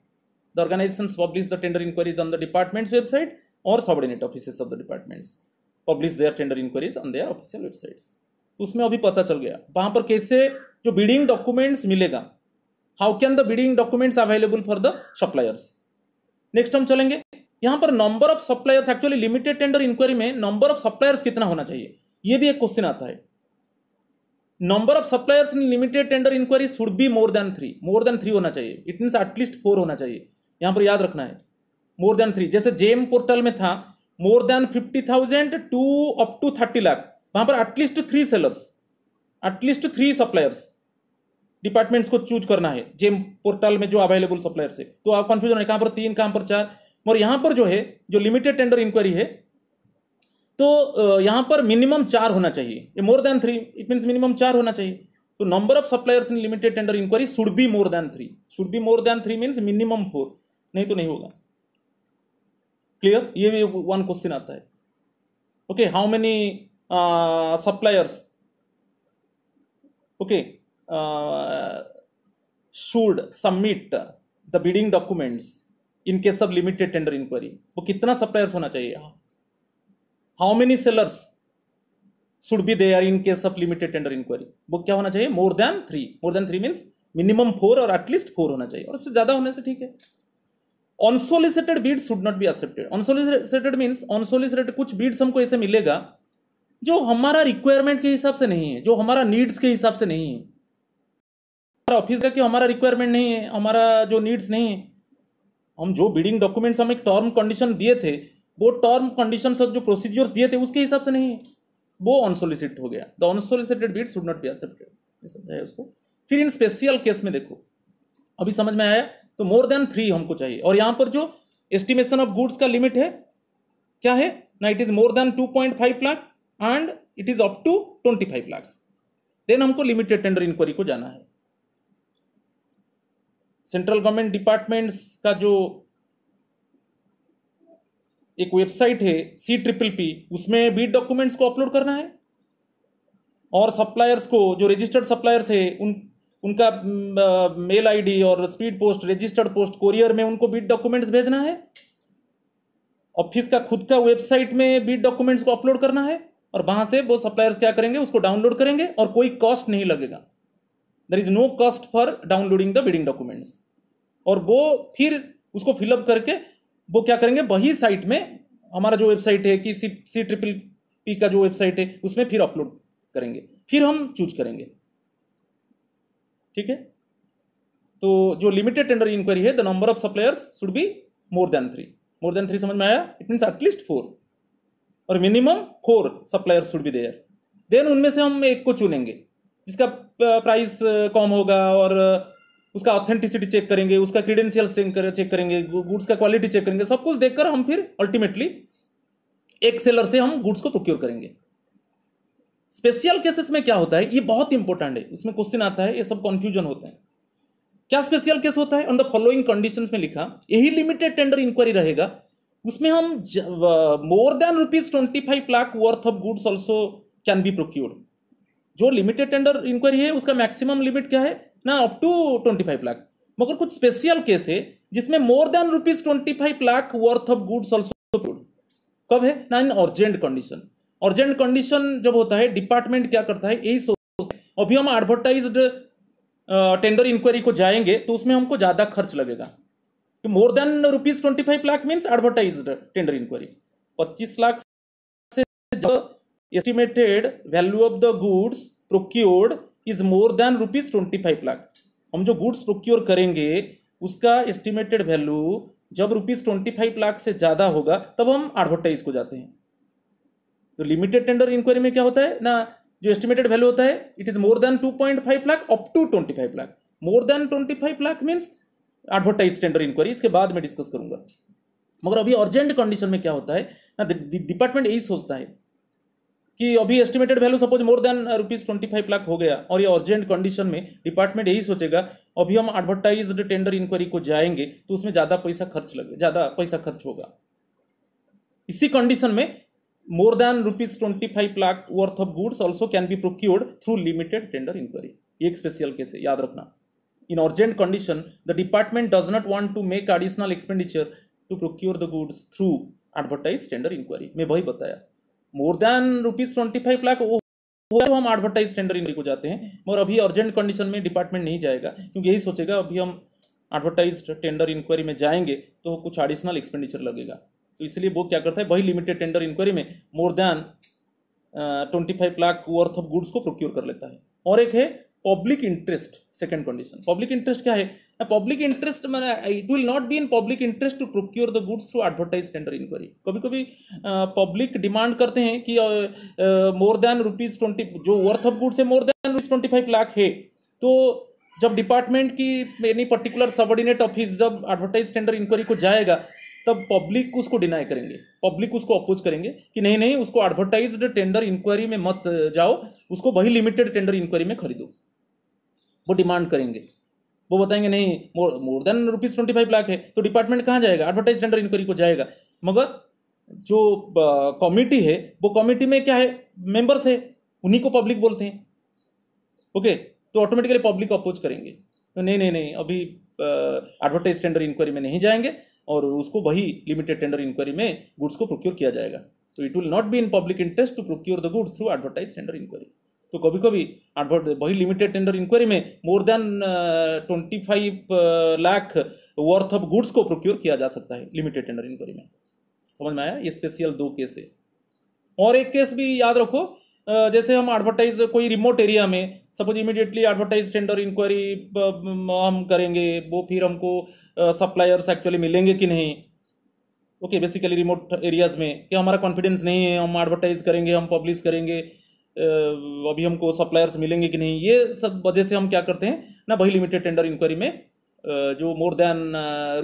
The organisations publish the tender inquiries on the departments website, और subordinate offices of the departments publish their tender inquiries on their official websites. उसमें अभी पता चल गया वहां पर कैसे जो बिडिंग डॉक्यूमेंट्स मिलेगा, how can the bidding documents available for the suppliers. Next हम चलेंगे यहां पर number of suppliers. Actually limited tender inquiry में नंबर ऑफ सप्लायर्स कितना होना चाहिए, यह भी एक क्वेश्चन आता है। Number of suppliers in limited tender inquiry should be more than 3 होना चाहिए। इट मींस एटलीस्ट 4 होना चाहिए, यहां पर याद रखना है, मोर देन 3। जैसे जेम पोर्टल में था more than 50,000 to up to 30 lakh, वहां पर at least 3 sellers, at least 3 suppliers departments को चूज करना है जेम पोर्टल में जो अवेलेबल सप्लायर्स है। तो आप कंफ्यूजन है कहां पर 3 कहां पर 4, और यहां पर जो है जो लिमिटेड टेंडर इंक्वायरी है तो यहां पर मिनिमम 4 होना चाहिए। More than 3 it means minimum 4 होना चाहिए। तो number of suppliers in limited tender inquiry should be more than 3, should be more than 3 means minimum 4, नहीं तो नहीं होगा। क्लियर, ये भी वन क्वेश्चन आता है। Okay, how many suppliers okay should submit the bidding documents in case of limited tender inquiry। वो कितना सप्लायर्स होना चाहिए। how many sellers should be there in case of limited tender inquiry, वो क्या होना चाहिए, more than 3। more than 3 means minimum 4 और at least 4 होना चाहिए, और उससे ज्यादा होने से ठीक है। unsolicited bids should not be accepted। unsolicited means unsolicited कुछ bids हमको ऐसे मिलेगा जो हमारा रिक्वायरमेंट के हिसाब से नहीं है, जो हमारा नीड्स के हिसाब से नहीं है। ऑफिस का कि हमारा रिक्वायरमेंट नहीं है, हमारा जो नीड्स नहीं है, हम जो बिडिंग डॉक्यूमेंट्स हम एक टर्म कंडीशन दिए थे, वो टर्म कंडीशन जो प्रोसीजर्स दिए थे उसके हिसाब से नहीं है, वो अनसोलिसिटेड हो गया। The unsolicited bid should not be accepted, समझाया उसको। फिर इन स्पेशल केस में देखो, अभी समझ में आया, तो मोर देन 3 हमको चाहिए। और यहां पर जो एस्टिमेशन ऑफ गुड्स का लिमिट है क्या है ना, it is more than 2.5 lakh and it is up to 25 lakh. Then हमको लिमिटेड टेंडर इंक्वायरी को जाना है। सेंट्रल गवर्नमेंट डिपार्टमेंट्स का जो एक वेबसाइट है CPPP, उसमें बीड डॉक्यूमेंट्स को अपलोड करना है, और सप्लायर्स को जो रजिस्टर्ड सप्लायर्स है उनका मेल आईडी और speed post, registered post, courier में उनको बीड डॉक्यूमेंट्स भेजना है। ऑफिस का खुद का वेबसाइट में बीड डॉक्यूमेंट्स को अपलोड करना है, और वहां से वो सप्लायर्स क्या करेंगे, उसको डाउनलोड करेंगे, और कोई कॉस्ट नहीं लगेगा। There is no cost for downloading the bidding documents. और वो फिर उसको फिलअप करके वो क्या करेंगे, वही साइट में, हमारा जो वेबसाइट है कि CCCCCC का जो वेबसाइट है उसमें फिर अपलोड करेंगे, फिर हम चूज करेंगे। ठीक है, तो जो लिमिटेड टेंडर इंक्वायरी है, the number of suppliers should be more than 3। More than 3 समझ में आया? इट मीन्स एटलीस्ट 4 और minimum 4 suppliers should be there. Then उनमें से हम एक को चुनेंगे जिसका प्राइस कम होगा, और उसका ऑथेंटिसिटी चेक करेंगे, उसका क्रीडेंशियल्स चेक करेंगे, गुड्स का क्वालिटी चेक करेंगे, सब कुछ देखकर हम फिर अल्टीमेटली एक सेलर से हम गुड्स को प्रोक्योर करेंगे। स्पेशल केसेस में क्या होता है, ये बहुत इंपॉर्टेंट है, उसमें क्वेश्चन आता है, ये सब कंफ्यूजन होता है। क्या स्पेशल केस होता है? ऑन द फॉलोइंग कंडीशंस में लिखा, यही लिमिटेड टेंडर इंक्वायरी रहेगा, उसमें हम मोर than ₹25 lakh worth of goods also can be procured. जो लिमिटेड टेंडर इंक्वायरी है उसका मैक्सिमम लिमिट क्या है ना, अप टू 25 लाख। मगर कुछ स्पेशल केस है जिसमें मोर than ₹25 lakh worth of goods also procured. कब है ना? इन अर्जेंट कंडीशन। अर्जेंट कंडीशन जब होता है, डिपार्टमेंट क्या करता है, यही सोचता है, अभी हम एडवर्टाइज्ड टेंडर इंक्वायरी को जाएंगे तो उसमें हमको ज्यादा खर्च लगेगा। तो more than ₹25 lakh means advertised tender inquiry. 25 lakh से estimated value of the goods procured is more than ₹25 lakh. हम जो गुड्स प्रोक्योर करेंगे उसका एस्टिमेटेड वैल्यू जब ₹25 लाख से ज्यादा होगा तब हम एडवर्टाइज को जाते हैं। तो लिमिटेड टेंडर इंक्वायरी में क्या होता है ना, जो एस्टिमेटेड वैल्यू होता है it is more than 2.5 lakh up to 25 lakh. More than 25 lakh means advertise tender inquiry, इसके बाद में डिस्कस करूंगा। मगर अभी अर्जेंट कंडीशन में क्या होता है ना, डिपार्टमेंट यही सोचता है कि अभी एस्टिमेटेड वैल्यू सपोज मोर देन ₹25 लाख हो गया, और ये अर्जेंट कंडीशन में डिपार्टमेंट यही सोचेगा अभी हम एडवर्टाइज्ड टेंडर इंक्वायरी को जाएंगे तो उसमें ज्यादा पैसा खर्च होगा। इसी कंडीशन में more than ₹25 lakh worth of goods also can be procured through limited tender inquiry। ये एक स्पेशल केस है, याद रखना। In urgent condition, the department does not want to make additional expenditure to procure the goods through advertised tender inquiry। मैं वही बताया, more than ₹25 lakh वो तो हम एडवर्टाइज टेंडर इंक्वायरी को जाते हैं, मगर अभी अर्जेंट कंडीशन में डिपार्टमेंट नहीं जाएगा, क्योंकि यही सोचेगा अभी हम एडवर्टाइज टेंडर इंक्वायरी में जाएंगे तो कुछ एडिशनल एक्सपेंडिचर लगेगा। तो इसलिए वो क्या करता है, वही लिमिटेड टेंडर इंक्वायरी में more than 25 lakh worth of goods को प्रोक्योर कर लेता है। और एक है public interest, second condition. Public interest क्या है? पब्लिक इंटरेस्ट मैंने it will not be in public interest to procure the goods through advertise tender inquiry. कभी कभी पब्लिक डिमांड करते हैं कि मोर देन ₹20, जो वर्थ ऑफ गुड्स है मोर देन ₹25 लाख है, तो जब डिपार्टमेंट की एनी पर्टिकुलर सबऑर्डिनेट ऑफिस जब एडवर्टाइज टेंडर इंक्वायरी को जाएगा तब पब्लिक उसको डिनाई करेंगे, पब्लिक उसको अपोज करेंगे कि नहीं नहीं, उसको एडवर्टाइज्ड टेंडर इंक्वायरी में मत जाओ, उसको वही लिमिटेड टेंडर इंक्वायरी में खरीदो। वो डिमांड करेंगे, वो बताएंगे नहीं मोर देन ₹25 लाख है, तो डिपार्टमेंट कहाँ जाएगा? एडवर्टाइज टेंडर इंक्वायरी को जाएगा। मगर जो कमिटी है वो कमिटी में क्या है, मेंबर्स है, उन्हीं को पब्लिक बोलते हैं। ओके, तो ऑटोमेटिकली पब्लिक अपोज करेंगे, तो नहीं नहीं नहीं, अभी एडवर्टाइज टेंडर इंक्वायरी में नहीं जाएंगे और उसको वही लिमिटेड टेंडर इंक्वायरी में गुड्स को प्रोक्योर किया जाएगा। तो it will not be in public interest to procure the goods through advertise tender inquiry. तो कभी कभी वही लिमिटेड टेंडर इंक्वायरी में more than 25 lakh worth of goods को प्रोक्योर किया जा सकता है लिमिटेड टेंडर इंक्वायरी में। समझ में आया? ये स्पेशल 2 केस है। और एक केस भी याद रखो, जैसे हम एडवर्टाइज कोई रिमोट एरिया में suppose immediately advertise tender inquiry हम करेंगे, वो फिर हमको सप्लायर्स एक्चुअली मिलेंगे कि नहीं। ओके, बेसिकली रिमोट एरियाज में कि हमारा कॉन्फिडेंस नहीं है, हम एडवर्टाइज करेंगे, हम पब्लिश करेंगे, अभी हमको सप्लायर्स मिलेंगे कि नहीं, ये सब वजह से हम क्या करते हैं ना, वही लिमिटेड टेंडर इंक्वायरी में जो more than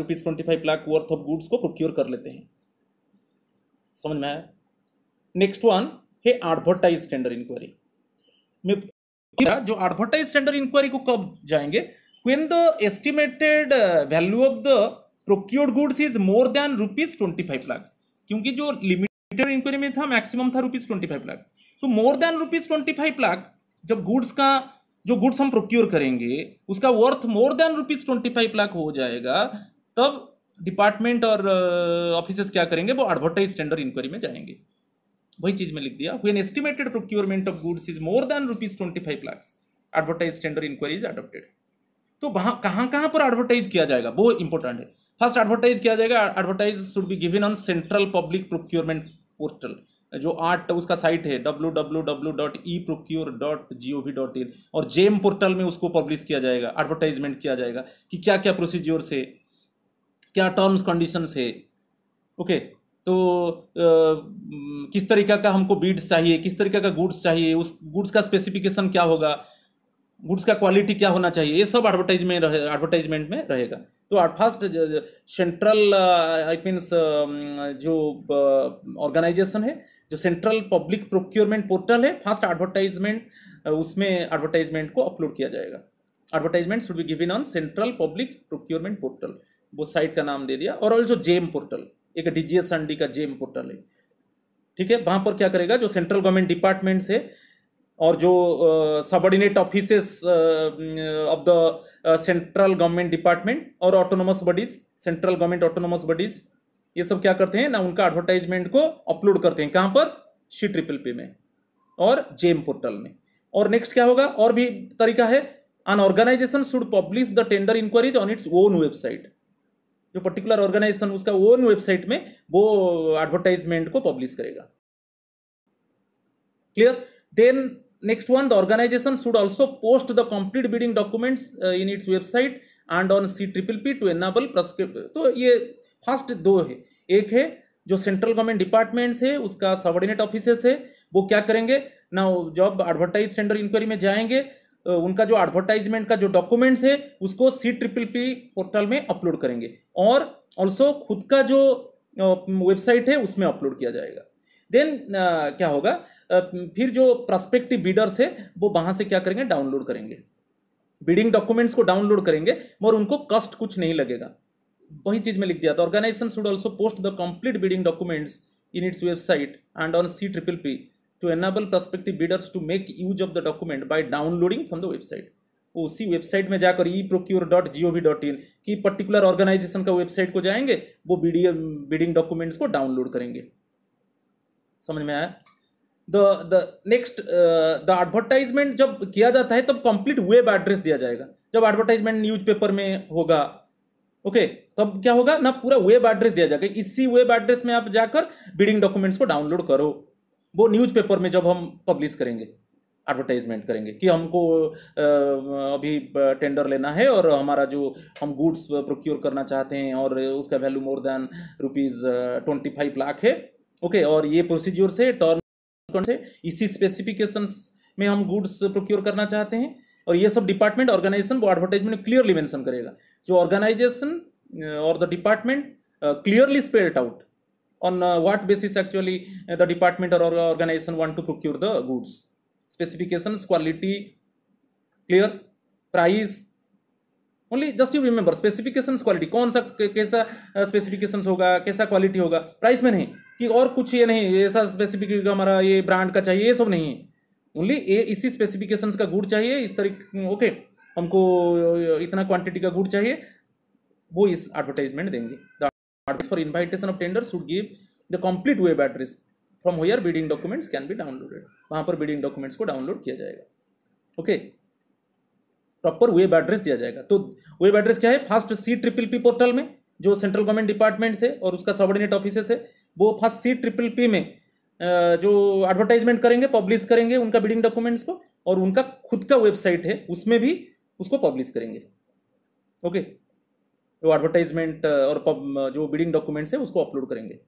₹25 lakh worth of goods को प्रोक्योर कर लेते हैं। समझ में आया? नेक्स्ट वन है एडवर्टाइज टेंडर इंक्वायरी में। जो एडवर्टाइज टेंडर इंक्वायरी को कब जाएंगे? When the estimated value of the procured goods is more than ₹25 lakh. क्योंकि जो लिमिटेड इंक्वायरी में था मैक्सिमम था ₹25 लाख, तो मोर देन ₹25 लाख जब जो गुड्स हम प्रोक्योर करेंगे उसका वर्थ मोर देन ₹25 लाख हो जाएगा, तब डिपार्टमेंट और ऑफिसर्स क्या करेंगे, वो एडवर्टाइज टेंडर इंक्वायरी में जाएंगे। वही चीज में लिख दिया, when estimated procurement of goods is more than ₹25 lakh, advertise tender inquiry is adopted. तो वहाँ कहाँ कहाँ पर एडवर्टाइज किया जाएगा वो इंपॉर्टेंट है। फर्स्ट एडवर्टाइज किया जाएगा, advertise should be given on central public procurement portal, जो आर्ट उसका साइट है www.eprocure.gov.in, और जेम पोर्टल में उसको पब्लिश किया जाएगा, एडवर्टाइजमेंट किया जाएगा कि क्या क्या प्रोसीज्योर्स है, क्या टर्म्स कंडीशंस है। ओके, तो किस तरीका का हमको बीड्स चाहिए, किस तरीका का गुड्स चाहिए, उस गुड्स का स्पेसिफिकेशन क्या होगा, गुड्स का क्वालिटी क्या होना चाहिए, ये सब एडवर्टाइजमेंट में रहेगा। तो फर्स्ट सेंट्रल आई मीन्स जो ऑर्गेनाइजेशन है, जो सेंट्रल पब्लिक प्रोक्योरमेंट पोर्टल है, फर्स्ट एडवर्टाइजमेंट उसमें एडवर्टाइजमेंट को अपलोड किया जाएगा। Advertisement should be given on central public procurement portal, वो साइट का नाम दे दिया। और ऑल्सो जेम पोर्टल, एक DGSND का जेम पोर्टल है, ठीक है। वहां पर क्या करेगा, जो सेंट्रल गवर्नमेंट डिपार्टमेंट्स है और जो subordinate offices of the central government department और autonomous bodies, central government autonomous bodies, ये सब क्या करते हैं ना, उनका एडवर्टाइजमेंट को अपलोड करते हैं। कहां पर, CPPP में और जेम पोर्टल में। और नेक्स्ट क्या होगा, और भी तरीका है, an organisation should publish the tender inquiries on its own website. जो पर्टिकुलर ऑर्गेनाइजेशन उसका ओन वेबसाइट में वो एडवर्टाइजमेंट को पब्लिश करेगा। Clear? Then next one, the organisation should also post the complete bidding documents in its website and on CPPP to enable prescript. तो ये first दो है, एक है जो सेंट्रल गवर्नमेंट डिपार्टमेंट्स है, उसका सबऑर्डिनेट ऑफिसेस है, वो क्या करेंगे ना, जब एडवर्टाइज टेंडर इंक्वायरी में जाएंगे, उनका जो एडवर्टाइजमेंट का जो डॉक्यूमेंट्स है उसको CPPP पोर्टल में अपलोड करेंगे, और ऑल्सो खुद का जो वेबसाइट है उसमें अपलोड किया जाएगा। देन क्या होगा, फिर जो प्रोस्पेक्टिव बिडर्स है वो वहां से क्या करेंगे, डाउनलोड करेंगे, बिडिंग डॉक्यूमेंट्स को डाउनलोड करेंगे, मगर उनको कस्ट कुछ नहीं लगेगा। वही चीज में लिख दिया था, organisation should also post the complete bidding documents in its website and on CPPP to enable prospective bidders to make use of the document by downloading from the website। उसी वेबसाइट में जाकर eprocure.gov.in की particular organisation का website को जाएंगे, वो bidding documents को download करेंगे। समझ में आया? द नेक्स्ट, द एडवर्टाइजमेंट जब किया जाता है तब कंप्लीट वेब एड्रेस दिया जाएगा। जब एडवर्टाइजमेंट न्यूज़पेपर में होगा, ओके, तब क्या होगा ना, पूरा वेब एड्रेस दिया जाएगा, इसी वेब एड्रेस में आप जाकर बिडिंग डॉक्यूमेंट्स को डाउनलोड करो। वो न्यूज़पेपर में जब हम पब्लिश करेंगे, एडवर्टाइजमेंट करेंगे कि हमको अभी टेंडर लेना है और हमारा जो हम गुड्स प्रोक्योर करना चाहते हैं और उसका वैल्यू मोर देन ₹25 लाख है, ओके, और ये प्रोसीज्योर से, टर्म से, इसी स्पेसिफिकेशंस में हम गुड्स प्रोक्योर करना चाहते हैं, और ये सब डिपार्टमेंट ऑर्गेनाइजेशन वो एडवर्टाइजमेंट में क्लियरली मेंशन करेगा। जो ऑर्गेनाइजेशन और the department clearly spelled out on what basis actually the department or organization want to procure the goods, specifications, quality, clear, price, only just you remember specifications, quality, कौन सा कैसा specifications होगा, कैसा quality होगा, price में नहीं कि और कुछ ये नहीं, ऐसा स्पेसिफिक हमारा ये ब्रांड का चाहिए, ये सब नहीं है, ओनली इसी स्पेसिफिकेशंस का गुड चाहिए, इस तरीके, ओके, हमको इतना क्वांटिटी का गुड चाहिए, वो इस एडवर्टाइजमेंट देंगे। For invitation of tender should give the complete web address from where bidding documents can be downloaded। वहां पर bidding documents को डाउनलोड किया जाएगा, ओके, प्रॉपर वेब एड्रेस दिया जाएगा। तो वेब एड्रेस क्या है, फर्स्ट CPPP पोर्टल में जो सेंट्रल गवर्नमेंट डिपार्टमेंट है और उसका सबऑर्डिनेट ऑफिसेस है, वो फर्स्ट CPPP में जो एडवर्टाइजमेंट करेंगे, पब्लिश करेंगे उनका बिडिंग डॉक्यूमेंट्स को, और उनका खुद का वेबसाइट है उसमें भी उसको पब्लिश करेंगे, ओके, जो एडवर्टाइजमेंट और जो बिडिंग डॉक्यूमेंट्स है उसको अपलोड करेंगे।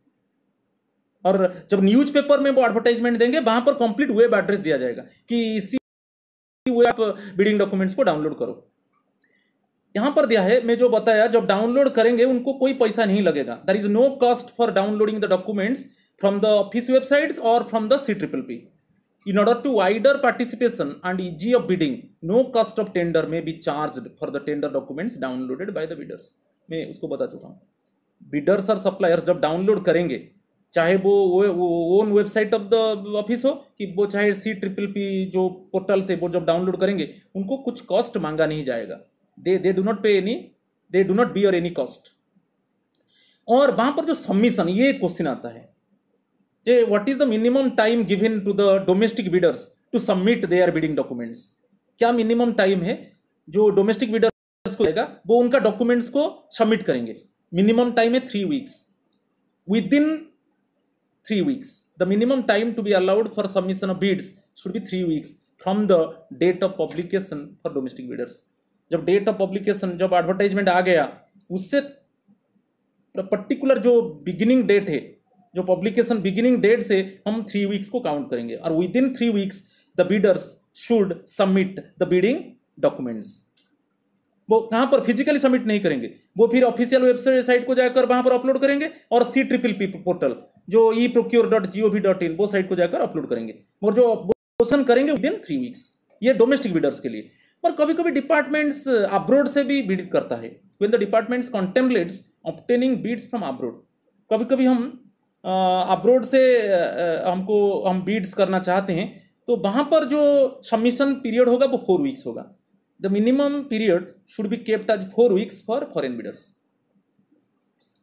और जब न्यूज़पेपर में वो एडवर्टाइजमेंट देंगे, वहां पर कंप्लीट वेब एड्रेस दिया जाएगा कि इसी वेब बिडिंग डॉक्यूमेंट्स को डाउनलोड करो। यहां पर दिया है, मैं जो बताया, जब डाउनलोड करेंगे उनको कोई पैसा नहीं लगेगा। There is no cost for downloading the documents from the office websites और from the CPPP। In order to wider participation and ease of bidding, no cost of tender may be charged for the tender documents downloaded by the bidders। मैं उसको बता चुका हूँ। Bidders और suppliers जब download करेंगे, चाहे वो own website of the office हो कि वो चाहे CPPP जो पोर्टल से वो जब डाउनलोड करेंगे, उनको कुछ कॉस्ट मांगा नहीं जाएगा। दे डू नॉट पे any, they do not bear any cost. और वहां पर जो सबमिशन, ये क्वेश्चन आता है, what is the minimum time given to the domestic bidders to submit their bidding documents? क्या मिनिमम टाइम है जो डोमेस्टिक बिडर्स को आएगा, वो उनका डॉक्यूमेंट्स को सबमिट करेंगे। मिनिमम टाइम है 3 weeks. Within 3 weeks the minimum time to be allowed for submission of bids should be 3 weeks from the date of publication for domestic bidders. जब डेट ऑफ पब्लिकेशन, जब advertisement आ गया, उससे particular जो beginning date है, जो publication beginning date से हम 3 वीक्स को काउंट करेंगे। और with in 3 weeks the bidders should submit the bidding documents. वो कहां पर फिजिकली सबमिट नहीं करेंगे, वो फिर ऑफिशियल वेबसाइट को जाकर वहां पर अपलोड करेंगे, और CPPP पोर्टल जो eprocure.gov.in वो साइट को जाकर अपलोड करेंगे, और जो पोषण करेंगे विद इन 3 वीक्स। ये डोमेस्टिक बिडर्स के लिए। और कभी कभी डिपार्टमेंट्स अब्रोड से भी बिड करता है। When the departments contemplates obtaining bids from abroad, कभी कभी हम अब्रोड से हम बिड्स करना चाहते हैं, तो वहां पर जो सबमिशन पीरियड होगा वो 4 वीक्स होगा। The minimum period should be kept as 4 weeks for foreign bidders.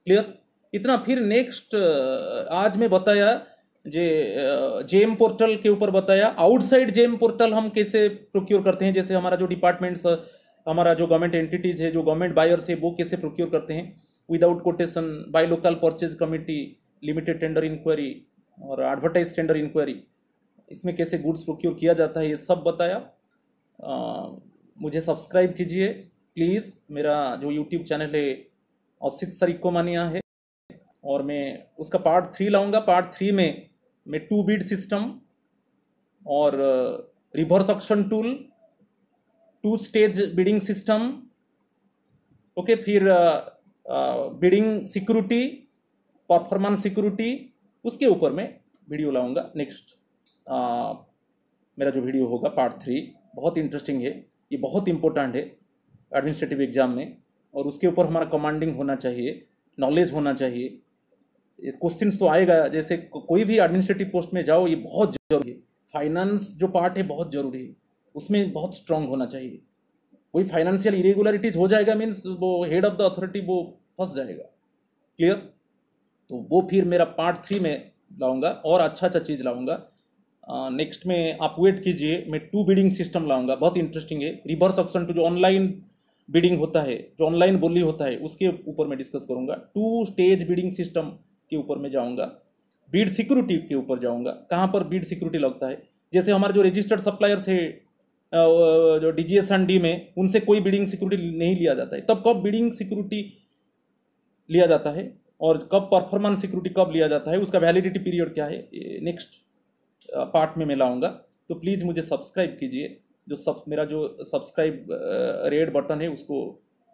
Clear? इतना। फिर नेक्स्ट आज मैं बताया जेम पोर्टल के ऊपर बताया। आउटसाइड जेम पोर्टल हम कैसे प्रोक्योर करते हैं, जैसे हमारा जो डिपार्टमेंट्स, हमारा जो गवर्नमेंट एंटिटीज है, जो गवर्नमेंट बायर्स है, वो कैसे प्रोक्योर करते हैं without quotation, by local purchase committee, limited tender inquiry और एडवर्टाइज टेंडर इंक्वायरी, इसमें कैसे गुड्स प्रोक्योर किया जाता है, ये सब बताया। मुझे सब्सक्राइब कीजिए प्लीज़। मेरा जो यूट्यूब चैनल है असित सरिकोमानिया है, और मैं उसका पार्ट 3 लाऊंगा। पार्ट 3 में मैं 2 बिड सिस्टम और reverse auction tool, 2 stage bidding system, okay, फिर बिडिंग सिक्योरिटी, परफॉर्मेंस सिक्योरिटी, उसके ऊपर मैं वीडियो लाऊंगा। नेक्स्ट मेरा जो वीडियो होगा पार्ट 3 बहुत इंटरेस्टिंग है, ये बहुत इंपॉर्टेंट है एडमिनिस्ट्रेटिव एग्जाम में, और उसके ऊपर हमारा कमांडिंग होना चाहिए, नॉलेज होना चाहिए। क्वेश्चंस तो आएगा, जैसे कोई भी एडमिनिस्ट्रेटिव पोस्ट में जाओ, ये बहुत जरूरी है। फाइनेंस जो पार्ट है बहुत जरूरी है, उसमें बहुत स्ट्रांग होना चाहिए। कोई फाइनेंशियल इरेगुलरिटीज हो जाएगा मीन्स वो हेड ऑफ द अथॉरिटी वो फंस जाएगा। क्लियर? तो वो फिर मेरा पार्ट 3 में लाऊंगा, और अच्छा चीज़ लाऊंगा। नेक्स्ट में आप वेट कीजिए, मैं 2 बिडिंग सिस्टम लाऊंगा, बहुत इंटरेस्टिंग है। रिवर्स ऑक्शन टू जो ऑनलाइन बिडिंग होता है, जो ऑनलाइन बोली होता है, उसके ऊपर मैं डिस्कस करूंगा। 2 स्टेज बिडिंग सिस्टम के ऊपर मैं जाऊंगा। बीड सिक्योरिटी के ऊपर जाऊंगा, कहाँ पर बीड सिक्योरिटी लगता है। जैसे हमारे जो रजिस्टर्ड सप्लायर्स है जो DGS&D में, उनसे कोई बिडिंग सिक्योरिटी नहीं लिया जाता है, तब कब बिडिंग सिक्योरिटी लिया जाता है, और कब परफॉर्मेंस सिक्योरिटी कब लिया जाता है, उसका वैलिडिटी पीरियड क्या है, नेक्स्ट पार्ट में मैं लाऊंगा। तो प्लीज़ मुझे सब्सक्राइब कीजिए। जो मेरा जो सब्सक्राइब रेड बटन है उसको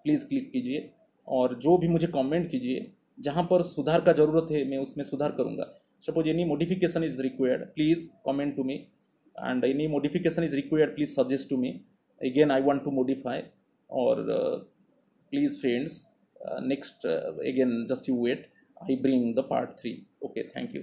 प्लीज़ क्लिक कीजिए, और जो भी मुझे कमेंट कीजिए, जहाँ पर सुधार का ज़रूरत है मैं उसमें सुधार करूँगा। Suppose any modification is required, please comment to me, and any modification is required, please suggest to me, again I want to modify. और please friends, next again just you wait, I bring the part 3. Okay, thank you.